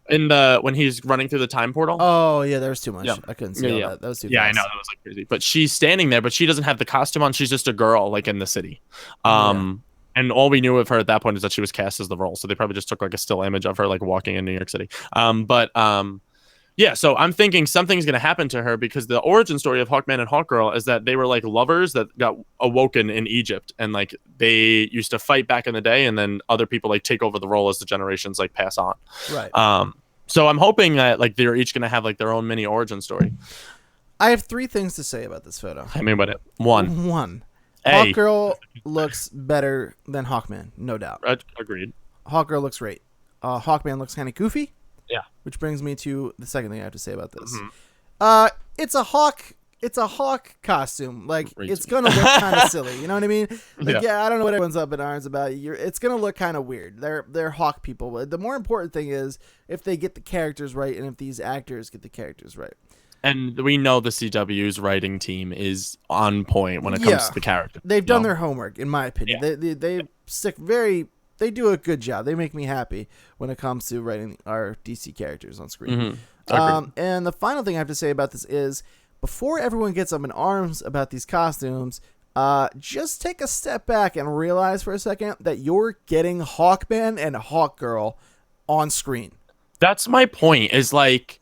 When he's running through the time portal. Oh yeah, there was too much. I couldn't see all that. That was too fast. I know, that was like crazy. But she's standing there, but she doesn't have the costume on. She's just a girl like in the city. And all we knew of her at that point is that she was cast as the role. So they probably just took like a still image of her like walking in New York City. Yeah, so I'm thinking something's going to happen to her, because the origin story of Hawkman and Hawkgirl is that they were like lovers that got awoken in Egypt, and like they used to fight back in the day, and then other people like take over the role as the generations like pass on. Right. So I'm hoping that like they're each going to have like their own mini origin story. I have 3 things to say about this photo. I mean, what? One. Hawkgirl looks better than Hawkman, no doubt. Agreed. Hawkgirl looks great. Hawkman looks kind of goofy. Yeah. Which brings me to the second thing I have to say about this. Mm-hmm. It's a hawk it's a Hawk costume. Like, Raging. it's gonna look kind of silly. You know what I mean? Like, Yeah. I don't know what everyone's up in arms about. It's gonna look kind of weird. They're Hawk people. But the more important thing is if they get the characters right, and if these actors get the characters right. And we know the CW's writing team is on point when it comes to the character. They've done their homework, in my opinion. Yeah. They stick very. They do a good job. They make me happy when it comes to writing our DC characters on screen. And the final thing I have to say about this is, before everyone gets up in arms about these costumes, just take a step back and realize for a second that you're getting Hawkman and Hawkgirl on screen. That's my point. Is like,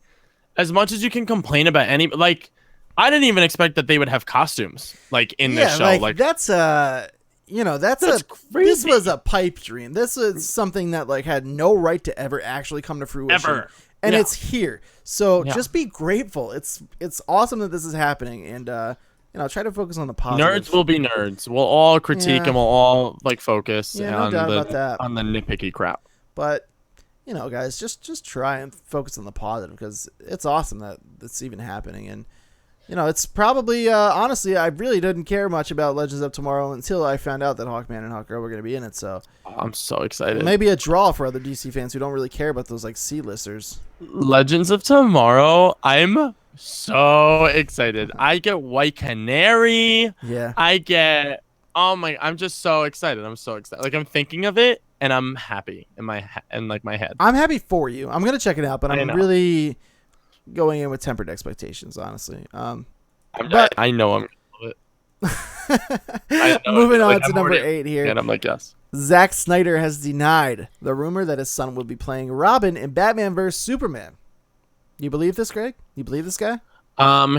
as much as you can complain about any, like, I didn't even expect that they would have costumes like in this show. Like that's that's crazy. This was a pipe dream. This is something that like had no right to ever actually come to fruition. And it's here. So just be grateful. It's awesome that this is happening, and try to focus on the positives. Nerds will be nerds. We'll all critique and we'll all like focus on on the nitpicky crap. But guys, just try and focus on the positive, because it's awesome that it's even happening. And it's probably honestly, I really didn't care much about Legends of Tomorrow until I found out that Hawkman and Hawkgirl were going to be in it. So I'm so excited. Maybe a draw for other DC fans who don't really care about those like C-listers. Legends of Tomorrow, I'm so excited. I get White Canary. Yeah. I get I'm just so excited. I'm so excited. Like, I'm thinking of it and I'm happy in my head. I'm happy for you. I'm gonna check it out, but I'm really going in with tempered expectations, honestly. I know I'm gonna love it. Moving on to number 8 here. And I'm like, yes. Zack Snyder has denied the rumor that his son would be playing Robin in Batman vs Superman. You believe this, Greg? You believe this guy?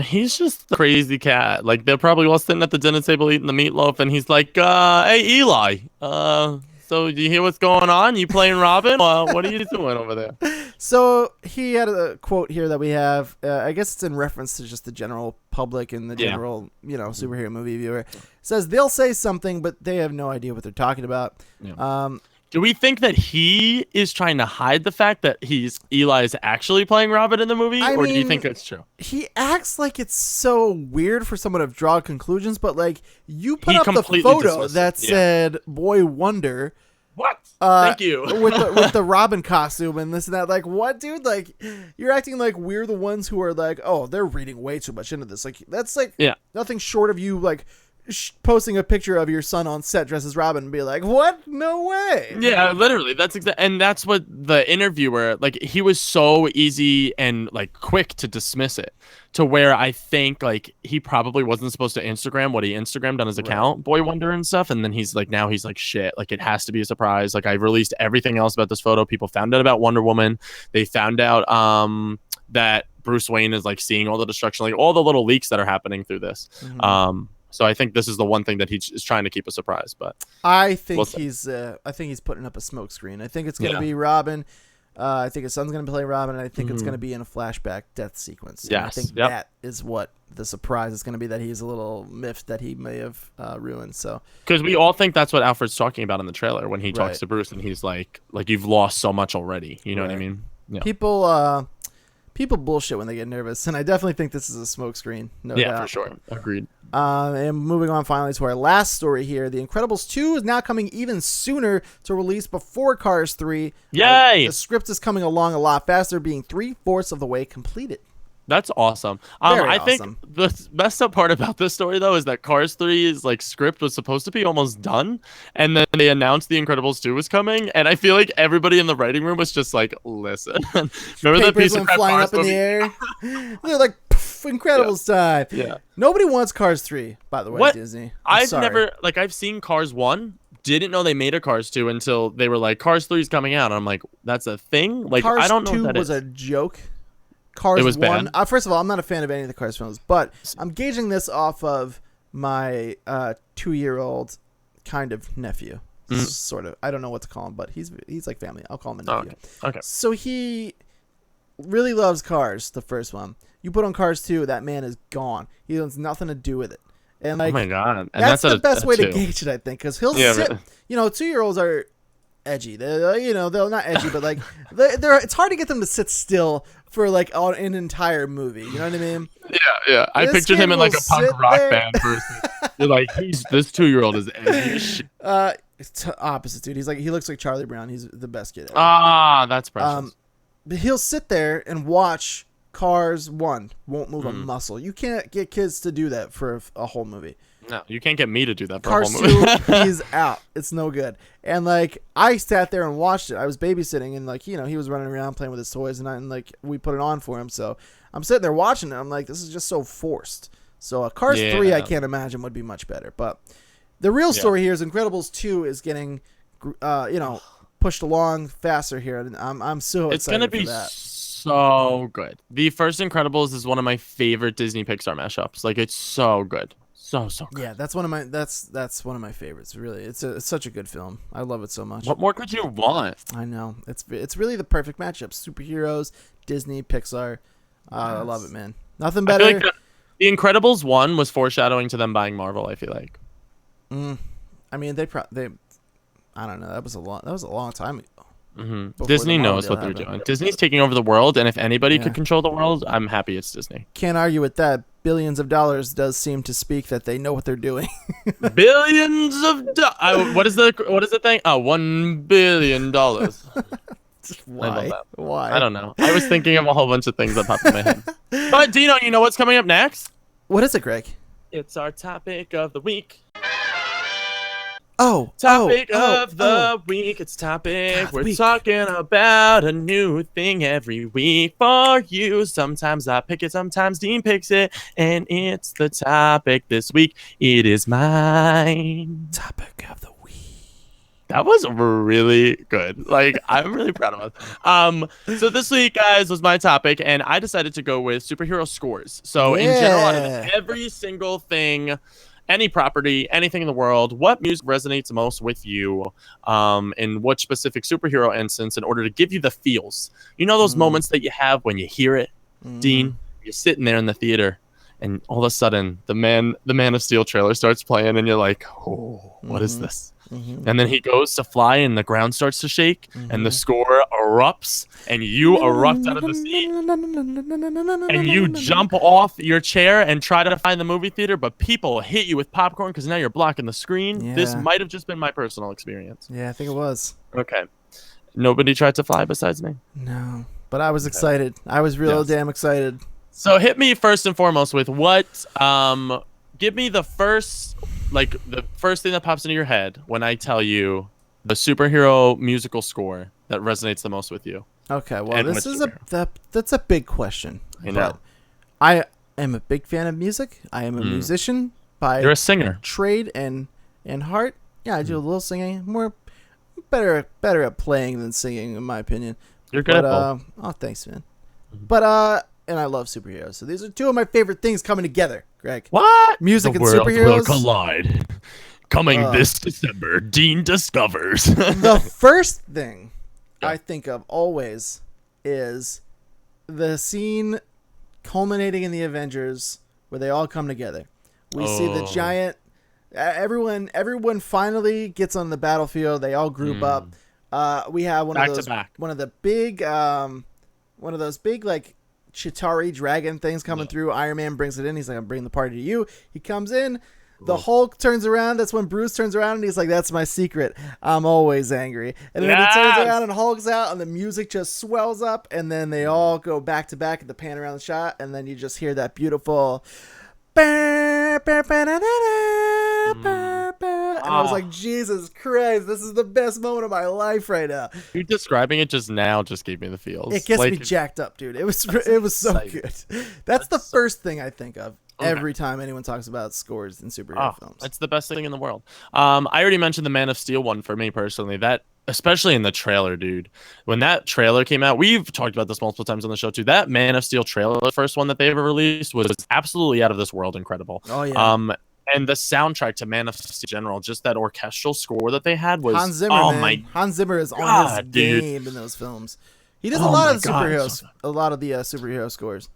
He's just a crazy cat. Like, they're probably all sitting at the dinner table eating the meatloaf, and he's like, hey, Eli, so do you hear what's going on? You playing Robin? What are you doing over there? So he had a quote here that we have. I guess it's in reference to just the general public and the general, superhero movie viewer. It says they'll say something, but they have no idea what they're talking about. Yeah. Do we think that he is trying to hide the fact that Eli is actually playing Robin in the movie, or do you think it's true? He acts like it's so weird for someone to draw conclusions, but like you put up the photo that said "Boy Wonder." What? Thank you. with the Robin costume and this and that. Like, what, dude? Like, you're acting like we're the ones who are like, oh, they're reading way too much into this. Like, that's like nothing short of you like posting a picture of your son on set dressed as Robin and be like, what? No way. Yeah, literally. That's and that's what the interviewer, like, he was so easy and like quick to dismiss it, to where I think like he probably wasn't supposed to Instagram what he Instagrammed on his account, Boy Wonder and stuff, and then he's like, now he's like, shit, like it has to be a surprise. Like, I released everything else about this photo. People found out about Wonder Woman. They found out that Bruce Wayne is like seeing all the destruction, like all the little leaks that are happening through this. So I think this is the one thing that he is trying to keep a surprise. But I think he's putting up a smoke screen. I think it's going to be Robin. I think his son's going to play Robin, and I think it's going to be in a flashback death sequence. Yes. I think that is what the surprise is going to be, that he's a little miffed that he may have ruined. So, because we all think that's what Alfred's talking about in the trailer when he talks to Bruce, and he's like you've lost so much already. You know what I mean? Yeah. People bullshit when they get nervous, and I definitely think this is a smokescreen. No doubt. Yeah, for sure. Agreed. And moving on finally to our last story here. The Incredibles 2 is now coming even sooner to release before Cars 3. Yay! The script is coming along a lot faster, being 3/4 of the way completed. That's awesome. I think the messed up part about this story, though, is that Cars 3's like script was supposed to be almost done, and then they announced The Incredibles 2 was coming, and I feel like everybody in the writing room was just like, listen. Remember that piece of crap flying Cars up in the air? They're like, Incredibles time. Yeah. Nobody wants Cars 3, by the way, Disney. I've seen Cars 1. Didn't know they made a Cars 2 until they were like, Cars 3 is coming out. And I'm like, that's a thing? Like, Cars I don't know 2 what that was is. a joke. Cars it was 1. bad. First of all, I'm not a fan of any of the Cars films, but I'm gauging this off of my 2-year-old kind of nephew. Sort of. I don't know what to call him, but he's like family. I'll call him a nephew. Okay. So he really loves Cars, the first one. You put on Cars 2, that man is gone. He has nothing to do with it. And like, oh my God. And that's the best way to gauge it, I think, because he'll sit. But 2-year-olds are edgy. They're not edgy, but like it's hard to get them to sit still for like an entire movie. You know what I mean? Yeah. I This pictured kid him in will like a punk sit rock there. band versus. You're like, this 2-year-old is edgy as shit. It's opposite, dude. He looks like Charlie Brown. He's the best kid ever. Ah, that's precious. But he'll sit there and watch Cars 1. Won't move a muscle. You can't get kids to do that for a whole movie. No, you can't get me to do that for Cars a whole movie. 2, he's out. It's no good. And like I sat there and watched it. I was babysitting and like he was running around playing with his toys and like we put it on for him. So I'm sitting there watching it. I'm like, this is just so forced. So Cars 3, I can't imagine would be much better. But the real story here is Incredibles 2 is getting, pushed along faster here, and I'm so excited. It's gonna be so good. The first Incredibles is one of my favorite Disney Pixar mashups. Like it's so good. So good. Yeah, that's one of my favorites. Really, it's such a good film. I love it so much. What more could you want? I know it's really the perfect matchup. Superheroes, Disney, Pixar. I love it, man. Nothing better. I feel like the Incredibles 1 was foreshadowing to them buying Marvel. I feel like. I mean, I don't know. That was a long time ago. Mm-hmm. Disney knows what they're doing. Disney's taking over the world, and if anybody could control the world, I'm happy it's Disney. Can't argue with that. Billions of dollars does seem to speak that they know what they're doing. Billions of dollars. What is the thing? Oh, $1 billion. Why? I love that. Why? I don't know. I was thinking of a whole bunch of things that popped in my head. But Dino, you know what's coming up next? What is it, Greg? It's our topic of the week. Topic of the week. It's topic. We're talking about a new thing every week for you. Sometimes I pick it, sometimes Dean picks it, and it's the topic this week. It is mine. Topic of the week. That was really good. Like, I'm really proud of us. So this week, guys, was my topic, and I decided to go with superhero scores. So in general, out of every single thing, any property, anything in the world, what music resonates most with you, in what specific superhero instance, in order to give you the feels. You know those moments that you have when you hear it, Dean? You're sitting there in the theater, and all of a sudden, the Man of Steel trailer starts playing, and you're like, oh, what is this? And then he goes to fly, and the ground starts to shake, and the score erupts, and you erupt out of the seat, and you jump off your chair and try to find the movie theater, but people hit you with popcorn because now you're blocking the screen. Yeah. This might have just been my personal experience. Yeah, I think it was. Okay. Nobody tried to fly besides me? No, but I was excited. I was real damn excited. So hit me first and foremost with what, give me the first thing that pops into your head when I tell you the superhero musical score that resonates the most with you. Okay, well, And this is superhero? that's a big question. I know. I am a big fan of music. I am a musician by You're a singer. trade and heart. Yeah, I do a little singing. Better at playing than singing, in my opinion. You're good at both. Oh, thanks, man. But and I love superheroes. So these are two of my favorite things coming together, Greg. What? Music the and world superheroes will collide. Coming this December, Dean discovers. The first thing I think of always is the scene culminating in the Avengers where they all come together. We see the giant. Everyone finally gets on the battlefield. They all group up. We have one of those big like Chitauri dragon things coming through. Iron Man brings it in. He's like, I'm bringing the party to you. He comes in. The Hulk turns around. That's when Bruce turns around and he's like, that's my secret. I'm always angry. And then he turns around and Hulk's out and the music just swells up. And then they all go back to back at the pan around the shot. And then you just hear that beautiful. And I was like, Jesus Christ, this is the best moment of my life right now. You describing it just now just gave me the feels. It gets me jacked up, dude. It was so good. That's the first thing I think of every time anyone talks about scores in superhero films. It's the best thing in the world. I already mentioned the Man of Steel one for me personally. That, especially in the trailer, dude. When that trailer came out, we've talked about this multiple times on the show too. That Man of Steel trailer, the first one that they ever released, was absolutely out of this world incredible. Oh yeah. And the soundtrack to Man of Steel in general, just that orchestral score that they had was Hans Zimmer. Hans Zimmer is on his game in those films. He does a lot of the superhero scores.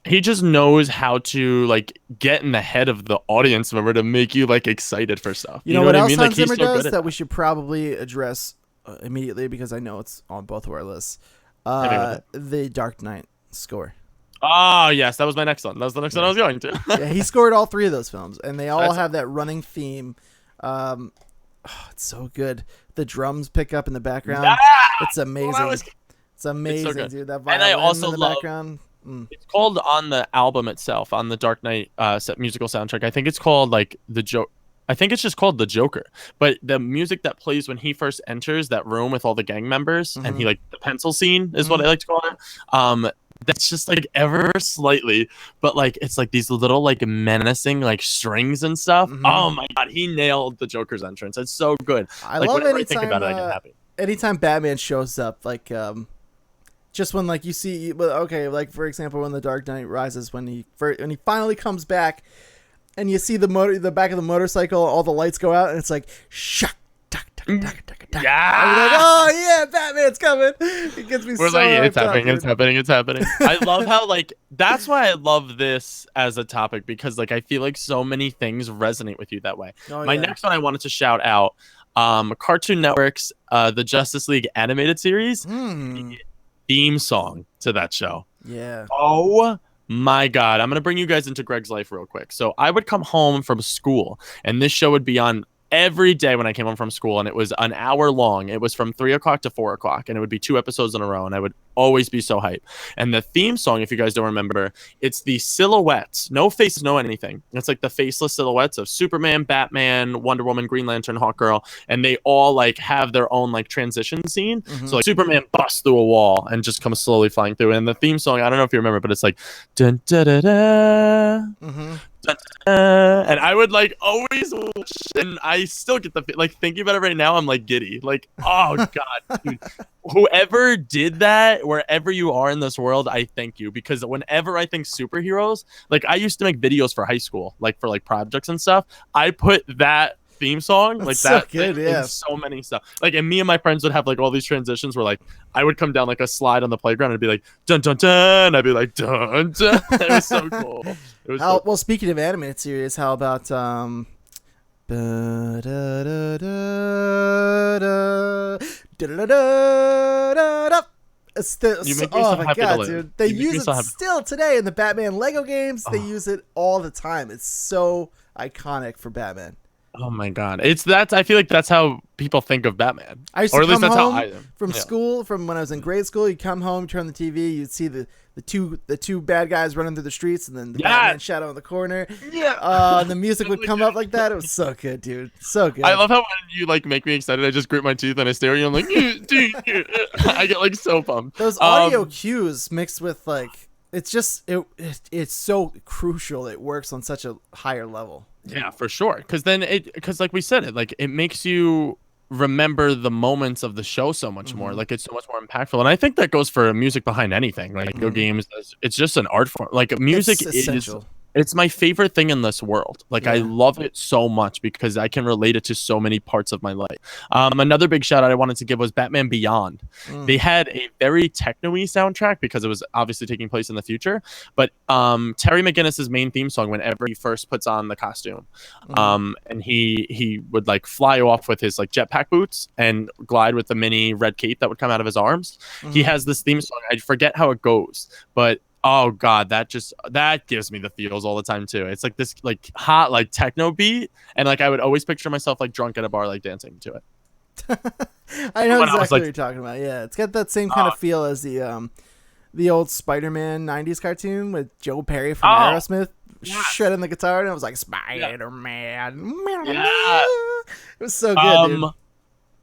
He just knows how to like get in the head of the audience member to make you like excited for stuff. You know what else Hans Zimmer does that we should probably address immediately because I know it's on both of our lists. The Dark Knight. score. Oh yes, that was my next one. That was the next one I was going Yeah, to. he scored all three of those films, and they all That's have that running theme. Um, it's so good. The drums pick up in the yeah. background. It's Well, that amazing. was It's it's so amazing, good. dude. That And I violin also in the love. background. Mm. It's called on the album itself, on the Dark Knight musical soundtrack. I think it's called like the joke. I think it's just called the Joker. But the music that plays when he first enters that room with all the gang members, and Mm-hmm. he like the pencil scene is what Mm-hmm. I like to call it. That's just like ever slightly, but like it's like these little like menacing like strings and stuff. Mm-hmm. Oh my god, he nailed the Joker's entrance. It's so good. I Like love whenever I think anytime about it, I get happy. anytime Batman shows up, like just when like you see, well, okay, like for example, when the Dark Knight Rises, when he finally comes back, and you see the back of the motorcycle, all the lights go out, and it's like shuck. I'm like, Yeah. oh yeah, Batman's coming. It gets me We're so like, hyped it's up, happening, it's dude. happening, it's happening. I love how like that's why I love this as a topic because like I feel like so many things resonate with you that way. Oh My yeah. next one I wanted to shout out Cartoon Network's the Justice League animated series, the Hmm. theme song to that show. Yeah. Oh my God. I'm going to bring you guys into Greg's life real quick. So I would come home from school and this show would be on every day when I came home from school, and it was an hour long. It was from 3 o'clock to 4 o'clock, and it would be 2 episodes in a row, and I would always be so hyped. And the theme song, if you guys don't remember, it's the silhouettes, no faces, no anything. It's like the faceless silhouettes of Superman, Batman, Wonder Woman, Green Lantern, Hawkgirl, and they all like have their own like transition scene. Mm-hmm. So like Superman busts through a wall and just comes slowly flying through. And the theme song, I don't know if you remember, but it's like dun, da, da, da, Mm-hmm. and I would like always watch, and I still get the like thinking about it right now. I'm like giddy, like oh god, dude. Whoever did that, wherever you are in this world, I thank you because whenever I think superheroes, like I used to make videos for high school, like for like projects and stuff. I put that theme song like That's so that good, thing yeah. in so many stuff like and me and my friends would have like all these transitions where like I would come down like a slide on the playground and be like dun dun dun, I'd be like dun dun. It was so cool. It was so Well, speaking of animated series, how about You make me oh so my happy to god, live. dude! They You make me use so it happy. still today in the Batman Lego games. They Oh, use it all the time. It's so iconic for Batman. oh my god. It's that's I feel like that's how people think of Batman. I used Or to at least come that's how home I am. from Yeah. school, from when I was in grade school. You come home, turn the TV, you'd see the two bad guys running through the streets, and then the Yeah. Batman shadow in the corner. Yeah. And the music would come up like that. It was so good, dude. So good. I love how when you like make me excited, I just grit my teeth and I stare at you. I'm like, I get like so pumped. Those audio cues mixed with like it's so crucial. It works on such a higher level. Yeah, for sure. Because like we said, it makes you remember the moments of the show so much more. Mhm. Like it's so much more impactful, and I think that goes for music behind anything. Like video games, it's just an art form. Like music It's is. essential. It's my favorite thing in this world. Like I Yeah. love it so much because I can relate it to so many parts of my life. Another big shout out I wanted to give was Batman Beyond. They Mm. had a very techno-y soundtrack because it was obviously taking place in the future. But Terry McGinnis's main theme song, whenever he first puts on the costume, Mhm. and he would like fly off with his like jetpack boots and glide with the mini red cape that would come out of his arms. He Mhm. has this theme song. I forget how it goes, but oh god, that gives me the feels all the time too. It's like this like hot like techno beat, and like I would always picture myself like drunk at a bar like dancing to it. I know When I exactly was, what like- you're talking about. Yeah, it's got that same kind of feel as the old Spider-Man '90s cartoon with Joe Perry from Oh, Aerosmith yes. shredding the guitar, and it was like Spider-Man. Yeah. It was so good, dude.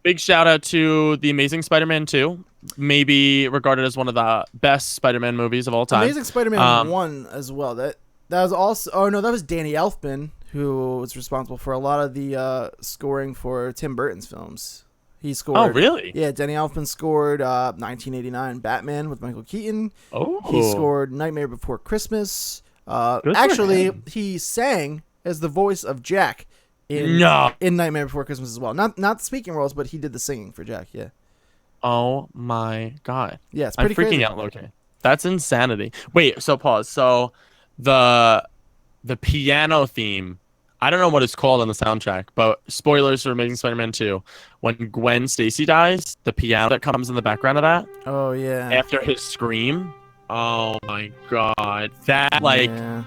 Big shout out to the Amazing Spider-Man 2, maybe regarded as one of the best Spider-Man movies of all time. Amazing Spider-Man Um, 1 as well. That was also. Oh no, that was Danny Elfman who was responsible for a lot of the scoring for Tim Burton's films. He scored. Oh really? Yeah, Danny Elfman scored 1989 Batman with Michael Keaton. Oh, He scored Nightmare Before Christmas. Good for Actually, him. he sang as the voice of Jack in No. Nightmare Before Christmas as well. Not the speaking roles, but he did the singing for Jack. Yeah, Oh my god. yeah, it's I'm pretty freaking crazy. out, Loki. That's insanity. Wait, so pause. So the piano theme, I don't know what it's called on the soundtrack, but spoilers for Amazing Spider-Man 2. When Gwen Stacy dies, the piano that comes in the background of that Oh yeah, after his scream, Oh my god, that like Yeah.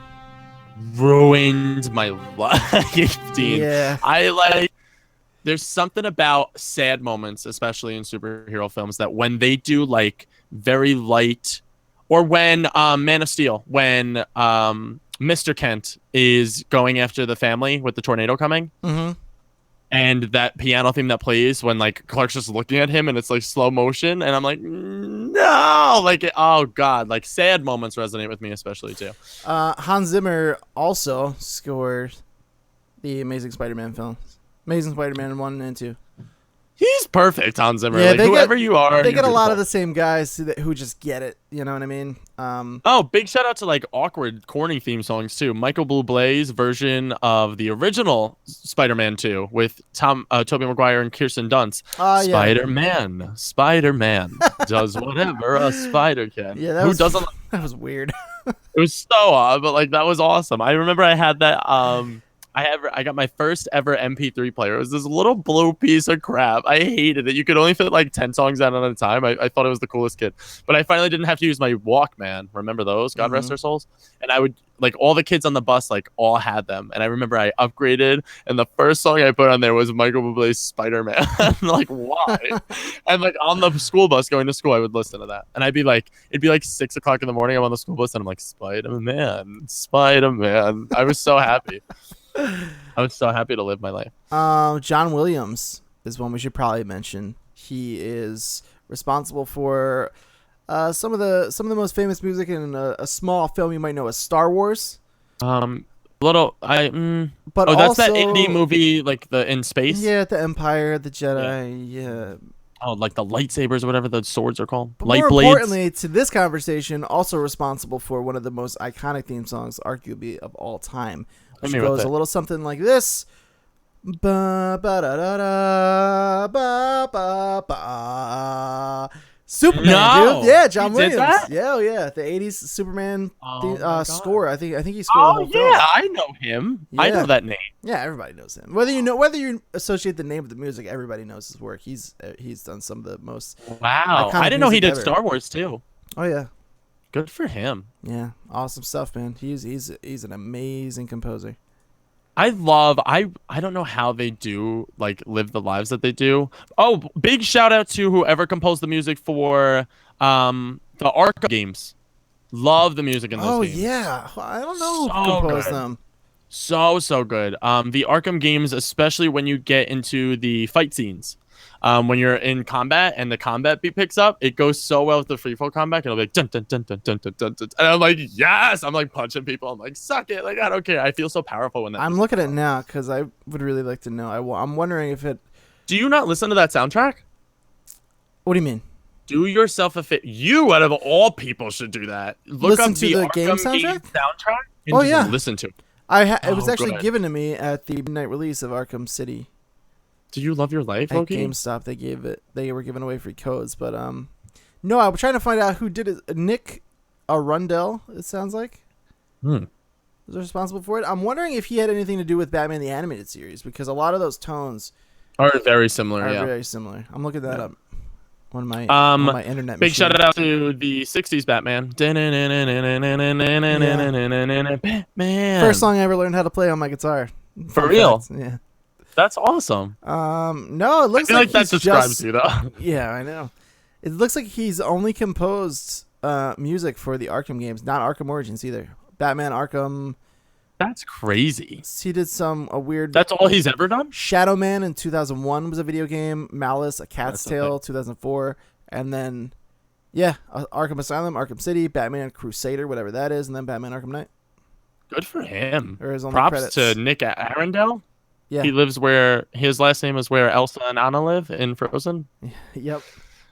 ruined my life, Dean. Yeah. I like. There's something about sad moments, especially in superhero films, that when they do like very light, or when Man of Steel, when Mr. Kent is going after the family with the tornado coming, Mm-hmm. and that piano theme that plays when like Clark's just looking at him and it's like slow motion, and I'm like, no, like oh god, like sad moments resonate with me especially too. Hans Zimmer also scored the Amazing Spider-Man films. Amazing Spider-Man 1 and 2. He's perfect, Hans Zimmer. Yeah, like whoever you are, they you're get a lot beautiful. of the same guys who just get it. You know what I mean? Oh, big shout out to like awkward, corny theme songs too. Michael Bublé's version of the original Spider-Man 2 with Tobey Maguire and Kirsten Dunst. Yeah. Spider-Man does whatever a spider can. Yeah, that Who was doesn't? that was weird. It was so odd, but like that was awesome. I remember I had that. I got my first ever MP3 player. It was this little blue piece of crap. I hated it. You could only fit like 10 songs out at a time. I thought it was the coolest kid. But I finally didn't have to use my Walkman. Remember those? God rest their souls. And I would like all the kids on the bus like all had them. And I remember I upgraded and the first song I put on there was Michael Bublé's Spider-Man. Like why? And like on the school bus going to school, I would listen to that. And I'd be like, it'd be like 6 o'clock in the morning. I'm on the school bus and I'm like, Spider-Man, Spider-Man. I was so happy. I was so happy to live my life. John Williams is one we should probably mention. He is responsible for some of the most famous music in a small film you might know as Star Wars. But But that's that also, indie movie, like the in space. Yeah, the Empire, the Jedi. Yeah. Oh, like the lightsabers or whatever the swords are called. But Light more blades. importantly, to this conversation, also responsible for one of the most iconic theme songs, arguably of all time, which goes a little something like this. Ba ba da da da ba ba ba. Superman, dude. Yeah, John Williams. Yeah, yeah. The '80s Superman score. I think he scored the whole film. I know him. Yeah. I know that name. Yeah, everybody knows him. Whether you associate the name of the music, everybody knows his work. He's done some of the most. Wow, I didn't know he did ever. Star Wars too. Oh yeah. Good for him. Yeah, awesome stuff, man. He's an amazing composer. I don't know how they do like live the lives that they do. Oh, big shout out to whoever composed the music for the Arkham games. Love the music in those games. Oh yeah, I don't know who composed them. So good. The Arkham games, especially when you get into the fight scenes. When you're in combat and the combat beat picks up, it goes so well with the free flow combat. It'll be like dun dun dun dun dun dun dun, dun. And I'm like, yes. I'm like punching people. I'm like, suck it. Like I don't care. I feel so powerful when that. I'm looking at it now because I would really like to know. I'm wondering if it. Do you not listen to that soundtrack? What do you mean? Do yourself a fit. You, out of all people, should do that. Look Listen up to the game soundtrack. And Oh just yeah, listen to it. It was actually good. given to me at the midnight release of Arkham City. Do you love your life, At Loki? GameStop, they were giving away free codes, but no, I was trying to find out who did it. Nick Arundel, it sounds like. Was responsible for it. I'm wondering if he had anything to do with Batman the Animated Series because a lot of those tones are very similar. Are yeah, very similar. I'm looking that up on my internet. Big machine. shout out to the '60s Batman. Batman. First song I ever learned how to play on my guitar. For real? Fact. Yeah. That's awesome. No, it looks I feel like that describes you, though. Yeah, I know. It looks like he's only composed music for the Arkham games, not Arkham Origins either. Batman Arkham. That's crazy. He did a weird. That's all he's ever done? Shadow Man in 2001 was a video game. Malice, A Cat's Tale, 2004. And then, yeah, Arkham Asylum, Arkham City, Batman Crusader, whatever that is, and then Batman Arkham Knight. Good for him. Props credits. To Nick Arundel. Yeah. He lives where his last name is where Elsa and Anna live in Frozen. Yep.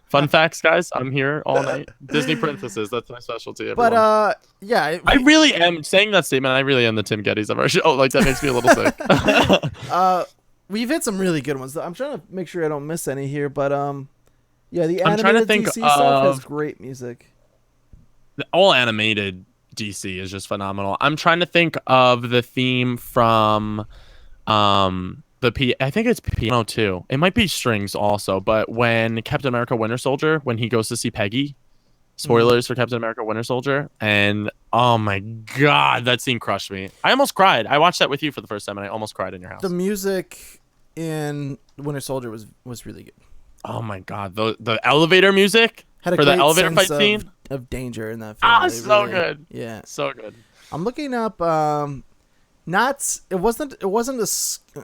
Fun facts, guys. I'm here all night. Disney princesses. That's my specialty. Everyone. But yeah, I really am saying that statement. I really am the Tim Geddes of our show. Like that makes me a little sick. We've hit some really good ones. I'm trying to make sure I don't miss any here, but yeah, the animated trying to think DC stuff has great music. All animated DC is just phenomenal. I'm trying to think of the theme from I think it's piano too. It might be strings also, but when Captain America Winter Soldier, when he goes to see Peggy, Spoilers for Captain America: Winter Soldier, and oh my god, that scene crushed me. I almost cried. I watched that with you for the first time, and I almost cried in your house. The music in Winter Soldier was really good. Oh my god, the elevator music Had a for the great elevator fight sense scene of danger in that film. Ah, They so really- good. Yeah, So good. I'm looking up. Not it wasn't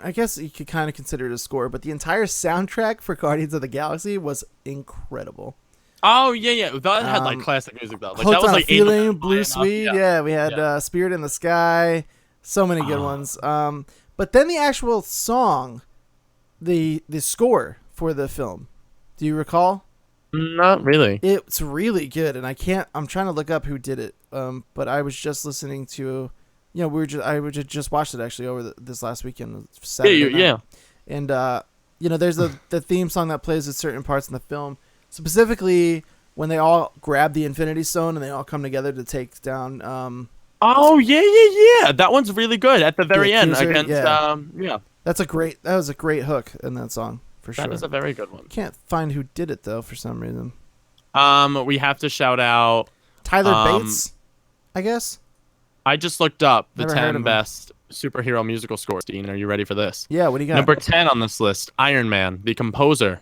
I guess you could kind of consider it a score, but the entire soundtrack for Guardians of the Galaxy was incredible. Oh yeah. That had like Um, classic music though. Like Hooked that was on a like Angel Feeling, Flying Blue Up. Sweet. Yeah, we had Spirit in the Sky. So many good ones. But then the actual song, the score for the film. Do you recall? Not really. It's really good, and I'm trying to look up who did it. But I was just listening to, I just watched it actually over this last weekend, Saturday night. Yeah. And there's the theme song that plays at certain parts in the film, specifically when they all grab the Infinity Stone and they all come together to take down. Oh yeah. That one's really good at the very end Accuser, against yeah. That was a great hook in that song for sure. That is a very good one. Can't find who did it though for some reason. We have to shout out Tyler Bates, I guess. I just looked up the Never heard of 10 him. best superhero musical scores. Dean, are you ready for this? Yeah, what do you got? Number 10 on this list, Iron Man, the composer.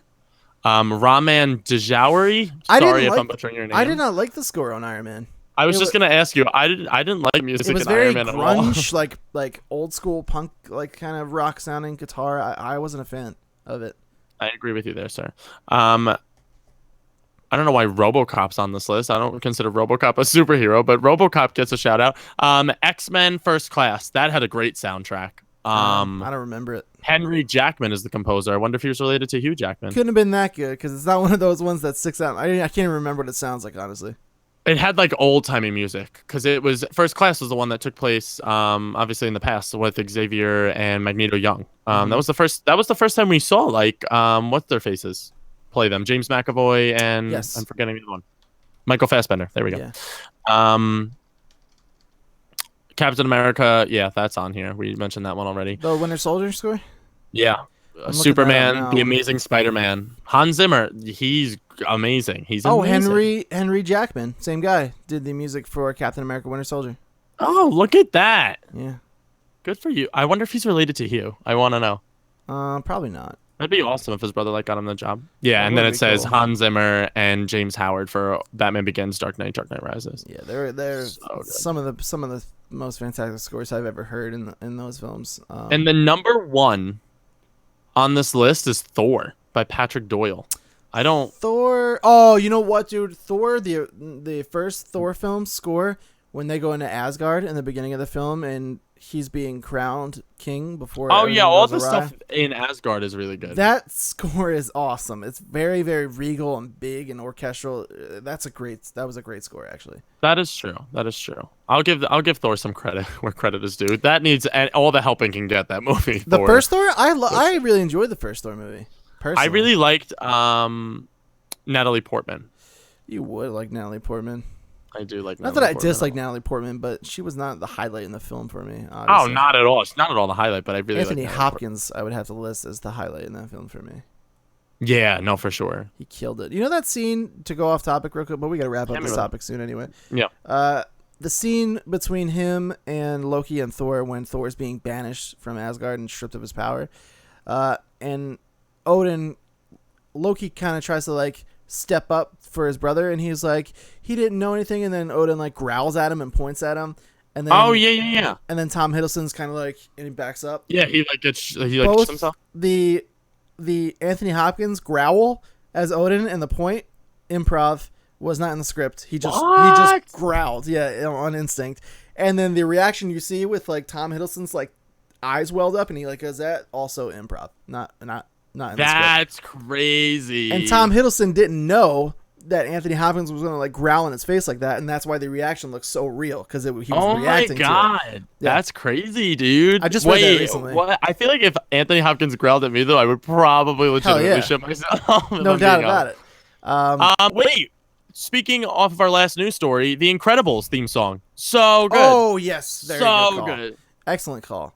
Raman Djawadi. Sorry if I'm butchering your name. I did not like the score on Iron Man. I was just gonna ask you. I didn't like music It was in very Iron Man at all. grunge, like old school punk, like kind of rock sounding guitar. I wasn't a fan of it. I agree with you there, sir. I don't know why RoboCop's on this list. I don't consider RoboCop a superhero, but RoboCop gets a shout out. X-Men First Class. That had a great soundtrack. I don't remember it. Henry Jackman is the composer. I wonder if he was related to Hugh Jackman. Couldn't have been that good because it's not one of those ones that sticks out. I can't even remember what it sounds like, honestly. It had like old timey music because it was First Class was the one that took place obviously in the past with Xavier and Magneto Young. That was the first time we saw like what's their faces play them, James McAvoy and Yes. I'm forgetting the other one, Michael Fassbender. There we go. Yeah. Captain America, yeah, that's on here. We mentioned that one already. The Winter Soldier score. Yeah. looking Superman, that up the now. Amazing Spider-Man. Hans Zimmer, he's amazing. He's amazing. Henry Jackman, same guy, did the music for Captain America: Winter Soldier. Oh, look at that. Yeah. Good for you. I wonder if he's related to Hugh. I want to know. Probably not. That'd be awesome if his brother like got him the job. Yeah, That and then would it be says cool. Hans Zimmer and James Howard for Batman Begins, Dark Knight Rises. Yeah, they're So good. some of the most fantastic scores I've ever heard in those films. And the number one on this list is Thor by Patrick Doyle. I don't. Thor. Oh, you know what, dude? Thor, the first Thor film score when they go into Asgard in the beginning of the film and he's being crowned king before. Oh everything yeah, all goes the awry. stuff in Asgard is really good. That score is awesome. It's very, very regal and big and orchestral. That was a great score, actually. That is true. That is true. I'll give Thor some credit where credit is due. That needs all the help it can get. That movie. The Thor. first Thor, I really enjoyed the first Thor movie. Personally. I really liked Natalie Portman. You would like Natalie Portman. I do like. Not Natalie that I Portman. dislike Natalie Portman, but she was not the highlight in the film for me. Oh, Obviously. not at all. It's not at all the highlight, but I really Anthony like Natalie Hopkins, I would have to list as the highlight in that film for me. Portman. Yeah, no, for sure. He killed it. You know that scene, to go off topic real quick, but we got to wrap up Tell me this about topic soon anyway. Yeah. The scene between him and Loki and Thor when Thor's being banished from Asgard and stripped of his power. And Odin, Loki kind of tries to like step up for his brother and he's like, he didn't know anything. And then Odin like growls at him and points at him. And then, Oh yeah. And then Tom Hiddleston's kind of like, and he backs up. Yeah, he like Both shoots himself. the Anthony Hopkins growl as Odin and the point improv was not in the script. He just What? growled, yeah, on instinct. And then the reaction you see with like Tom Hiddleston's like eyes welled up and he like goes that also improv, not in the script. That's crazy. And Tom Hiddleston didn't know that Anthony Hopkins was gonna like growl in his face like that, and that's why the reaction looks so real because he was reacting to it. Yeah. That's crazy, dude. I just read that recently. What? I feel like if Anthony Hopkins growled at me though, I would probably legitimately yeah. shit myself. No doubt about it. Wait. Speaking off of our last news story, the Incredibles theme song, so good. Oh yes, very good so call. good. Excellent call.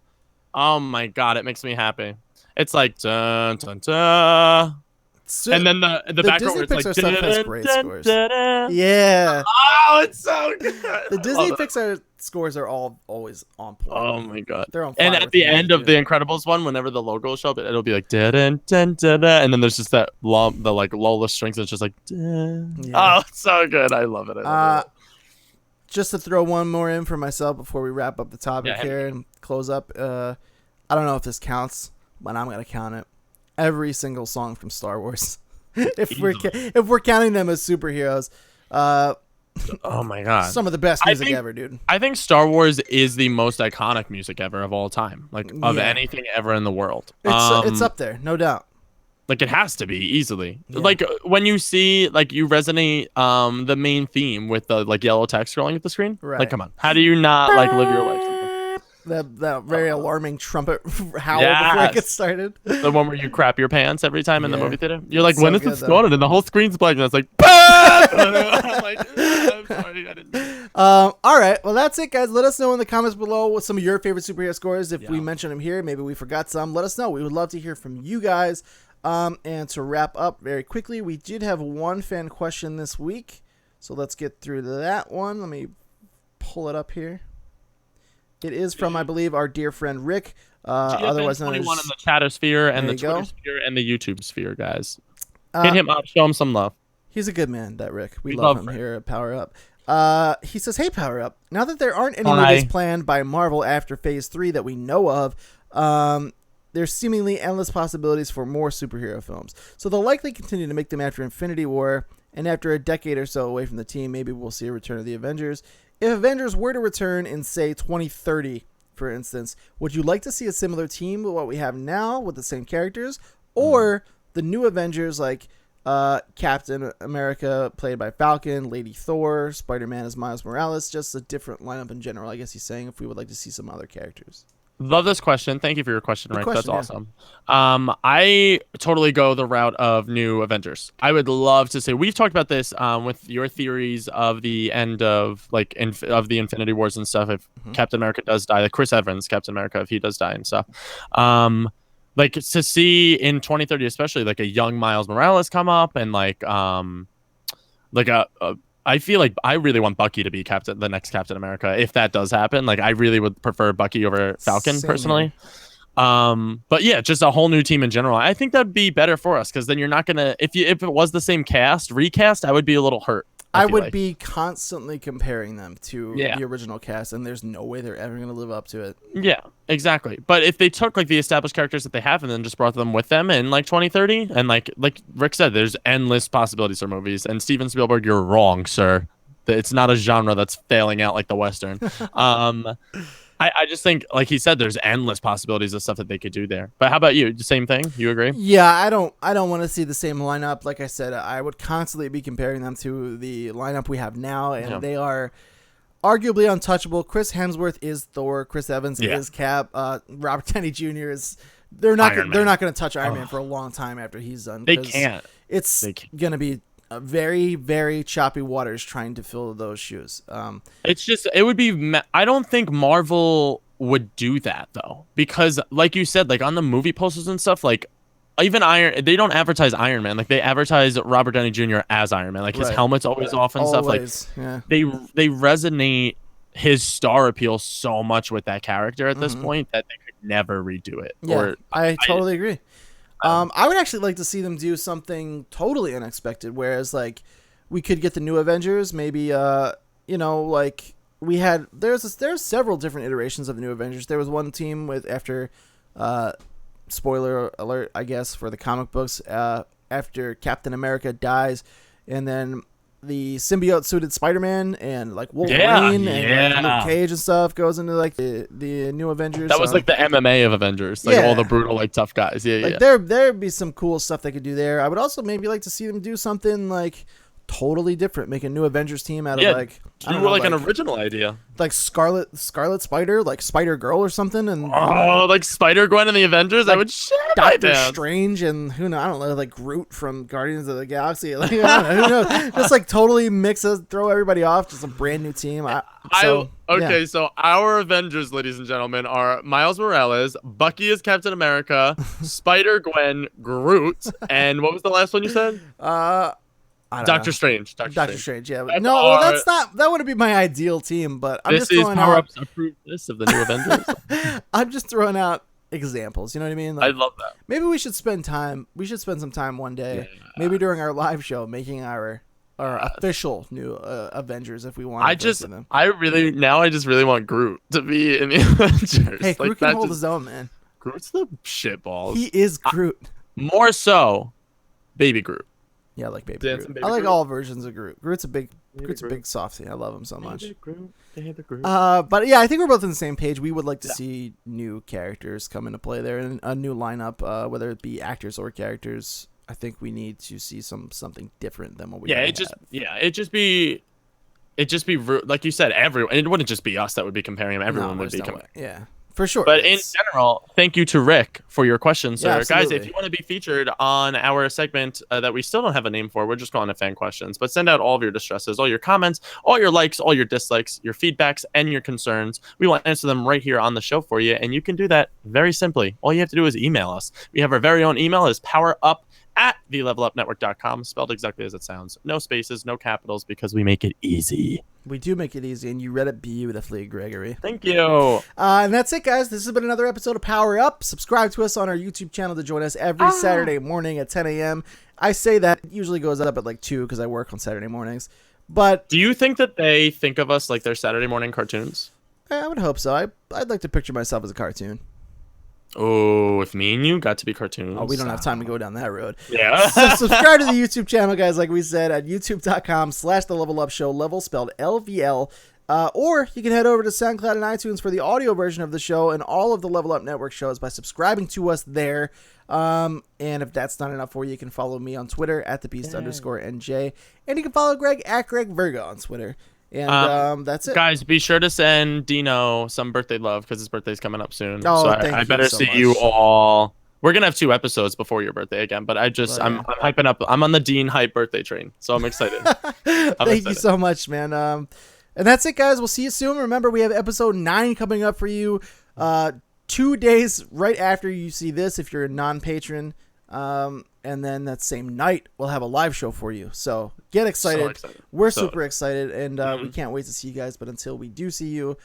Oh my god, it makes me happy. It's like dun dun dun. So, And then the background Disney where it's like Pixar stuff has great dun, scores. dun, dun. Yeah, Oh, it's so good. the I Disney love it. Pixar scores are all always on point. Oh my god! They're on And fire at with the music, end of too. the Incredibles one, whenever the logo will show up, it'll be like dun dun dun dun, dun, and then there's just that the like Lola strings. It's just like dun. Yeah. Oh, it's so good. I love it. I love it. Just to throw one more in for myself before we wrap up the topic Yeah, here and close up. I don't know if this counts, but I'm gonna count it. Every single song from Star Wars, if we're counting them as superheroes. Oh my god! Some of the best music ever, dude. I think Star Wars is the most iconic music ever of all time, like of anything ever in the world. It's up there, no doubt. Like it has to be easily. Yeah. Like when you see like you resonate the main theme with the like yellow text scrolling at the screen. Right. Like come on, how do you not like live your life? That very alarming trumpet howl Yes. before it gets started. The one where you crap your pants every time in the Yeah. movie theater. You're like, It's when so is good, this though. going? And the whole screen's blank, and it's like, I'm like, I'm sorry, I didn't. All right. Well, that's it, guys. Let us know in the comments below what some of your favorite superhero scores. If we Yeah. mention them here, maybe we forgot some. Let us know. We would love to hear from you guys. And to wrap up very quickly, we did have one fan question this week. So let's get through to that one. Let me pull it up here. It is from, I believe, our dear friend Rick. Otherwise known as 21 in the Chatosphere and There the you go. Twitter sphere and the YouTube sphere, guys. Hit him up, show him some love. He's a good man, that Rick. We We love love him Rick. here at Power Up. He says, hey, Power Up. Now that there aren't any movies planned by Marvel after Phase 3 that we know of, there's seemingly endless possibilities for more superhero films. So they'll likely continue to make them after Infinity War, and after a decade or so away from the team, maybe we'll see a return of the Avengers. If Avengers were to return in, say, 2030, for instance, would you like to see a similar team with what we have now with the same characters? Or the new Avengers like Captain America played by Falcon, Lady Thor, Spider-Man as Miles Morales, just a different lineup in general. I guess he's saying if we would like to see some other characters. Love this question. Thank you for your question, Rick. That's yeah. awesome. I totally go the route of new Avengers. I would love to say we've talked about this with your theories of the end of like of the Infinity Wars and stuff. If Captain America does die, like Chris Evans, Captain America, if he does die and stuff. Like to see in 2030, especially like a young Miles Morales come up and like I feel like I really want Bucky to be the next Captain America. If that does happen, like I really would prefer Bucky over Falcon personally. But yeah, just a whole new team in general. I think that'd be better for us because then you're not gonna if it was the same recast, I would be a little hurt. I would be constantly comparing them to Yeah. the original cast, and there's no way they're ever going to live up to it. Yeah, exactly. But if they took like the established characters that they have and then just brought them with them in like 2030, and like Rick said, there's endless possibilities for movies. And Steven Spielberg, you're wrong, sir. It's not a genre that's failing out like the Western. I just think, like he said, there's endless possibilities of stuff that they could do there. But how about you? The same thing? You agree? Yeah, I don't want to see the same lineup. Like I said, I would constantly be comparing them to the lineup we have now, and they are arguably untouchable. Chris Hemsworth is Thor. Chris Evans is Cap. Robert Downey Jr. is. They're not going to touch Iron Man for a long time after he's done. They can't. It's going to be very, very choppy waters trying to fill those shoes. It's just, it would be, I don't think Marvel would do that though, because like you said, like on the movie posters and stuff, like even they don't advertise Iron Man, like they advertise Robert Downey Jr. as Iron Man, like his helmet's always off and stuff. Like they resonate his star appeal so much with that character at this point that they could never redo it. Yeah, I totally agree. I would actually like to see them do something totally unexpected, whereas like we could get the new Avengers, maybe like we had there's several different iterations of the new Avengers. There was one team with after spoiler alert, I guess, for the comic books, after Captain America dies, and then the symbiote suited Spider-Man and like Wolverine and like, Luke Cage and stuff goes into like the new Avengers. That was like the MMA of Avengers, like all the brutal like tough guys. There'd be some cool stuff they could do there. I would also maybe like to see them do something like totally different. Make a new Avengers team out of like I don't know, like an original idea, like Scarlet Spider, like Spider Girl or something, and like Spider-Gwen and the Avengers. Like, I would shit Doctor Strange and who knows, I don't know, like Groot from Guardians of the Galaxy. Like, I don't know, who knows? Just like totally throw everybody off. Just a brand new team. So our Avengers, ladies and gentlemen, are Miles Morales, Bucky is Captain America, Spider-Gwen, Groot, and what was the last one you said? Doctor Strange. Doctor Strange. Yeah. That's not. That wouldn't be my ideal team. But I'm just throwing Power Up's approved list of the new Avengers. I'm just throwing out examples. You know what I mean? Like, I love that. Maybe we should spend time. We should spend some time one day, maybe during our live show, making our official new Avengers if we want. I just really want Groot to be in the Avengers. Hey, Groot can hold his own, man. Groot's the shitballs. He is Groot. More so, Baby Groot. Yeah, I like Baby Groot. I like all versions of Groot. Groot's a big softie. I love him so much. But yeah, I think we're both on the same page. We would like to see new characters come into play there, and a new lineup, whether it be actors or characters. I think we need to see something different than what we it just be like you said, everyone. It wouldn't just be us that would be comparing him. Everyone would be comparing. Yeah. For sure. But in general, thank you to Rick for your questions, sir. Yeah, guys, if you want to be featured on our segment that we still don't have a name for, we're just calling it fan questions. But send out all of your distresses, all your comments, all your likes, all your dislikes, your feedbacks, and your concerns. We will answer them right here on the show for you. And you can do that very simply. All you have to do is email us. We have our very own email is powerup@thelevelupnetwork.com, spelled exactly as it sounds. No spaces, no capitals, because we make it easy. We do make it easy, and you read it beautifully, Gregory. Thank you. And that's it, guys. This has been another episode of Power Up. Subscribe to us on our YouTube channel to join us every Saturday morning at 10 a.m. I say that it usually goes up at like 2 because I work on Saturday mornings. But do you think that they think of us like they're Saturday morning cartoons? I would hope so. I'd like to picture myself as a cartoon. Oh, if me and you got to be cartoons. Oh, we don't have time to go down that road. Yeah. So subscribe to the YouTube channel, guys, like we said, at youtube.com/the level up show, level spelled LVL. Or you can head over to SoundCloud and iTunes for the audio version of the show and all of the Level Up Network shows by subscribing to us there. And if that's not enough for you, you can follow me on Twitter at @thebeast_NJ. And you can follow Greg at Greg Virgo on Twitter. And that's it. Guys, be sure to send Dino some birthday love because his birthday's coming up soon. Oh, so I better see you all. We're going to have 2 episodes before your birthday again, but I'm hyping up. I'm on the Dean hype birthday train, so I'm excited. Thank you so much, man. And that's it, guys. We'll see you soon. Remember, we have episode 9 coming up for you 2 days right after you see this if you're a non-patron. And then that same night, we'll have a live show for you. So get excited. We're super excited, and we can't wait to see you guys. But until we do see you,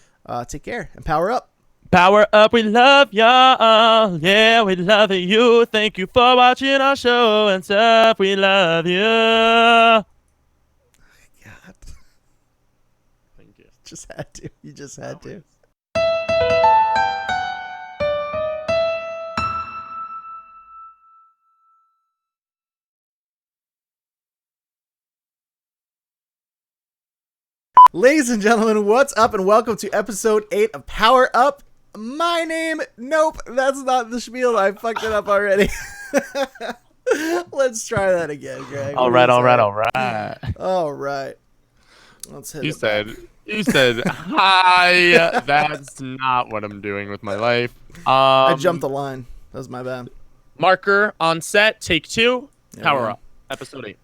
take care and power up. Power up. We love y'all. Yeah, we love you. Thank you for watching our show and stuff. We love you. God. Thank you. Just had to. You just had to. Ladies and gentlemen, what's up and welcome to episode 8 of Power Up. My name, nope, that's not the spiel. I fucked it up already. Let's try that again, Greg. All right. Let's hit it. You said, hi. That's not what I'm doing with my life. I jumped the line. That was my bad. Marker on set, take 2. Power Up, episode 8.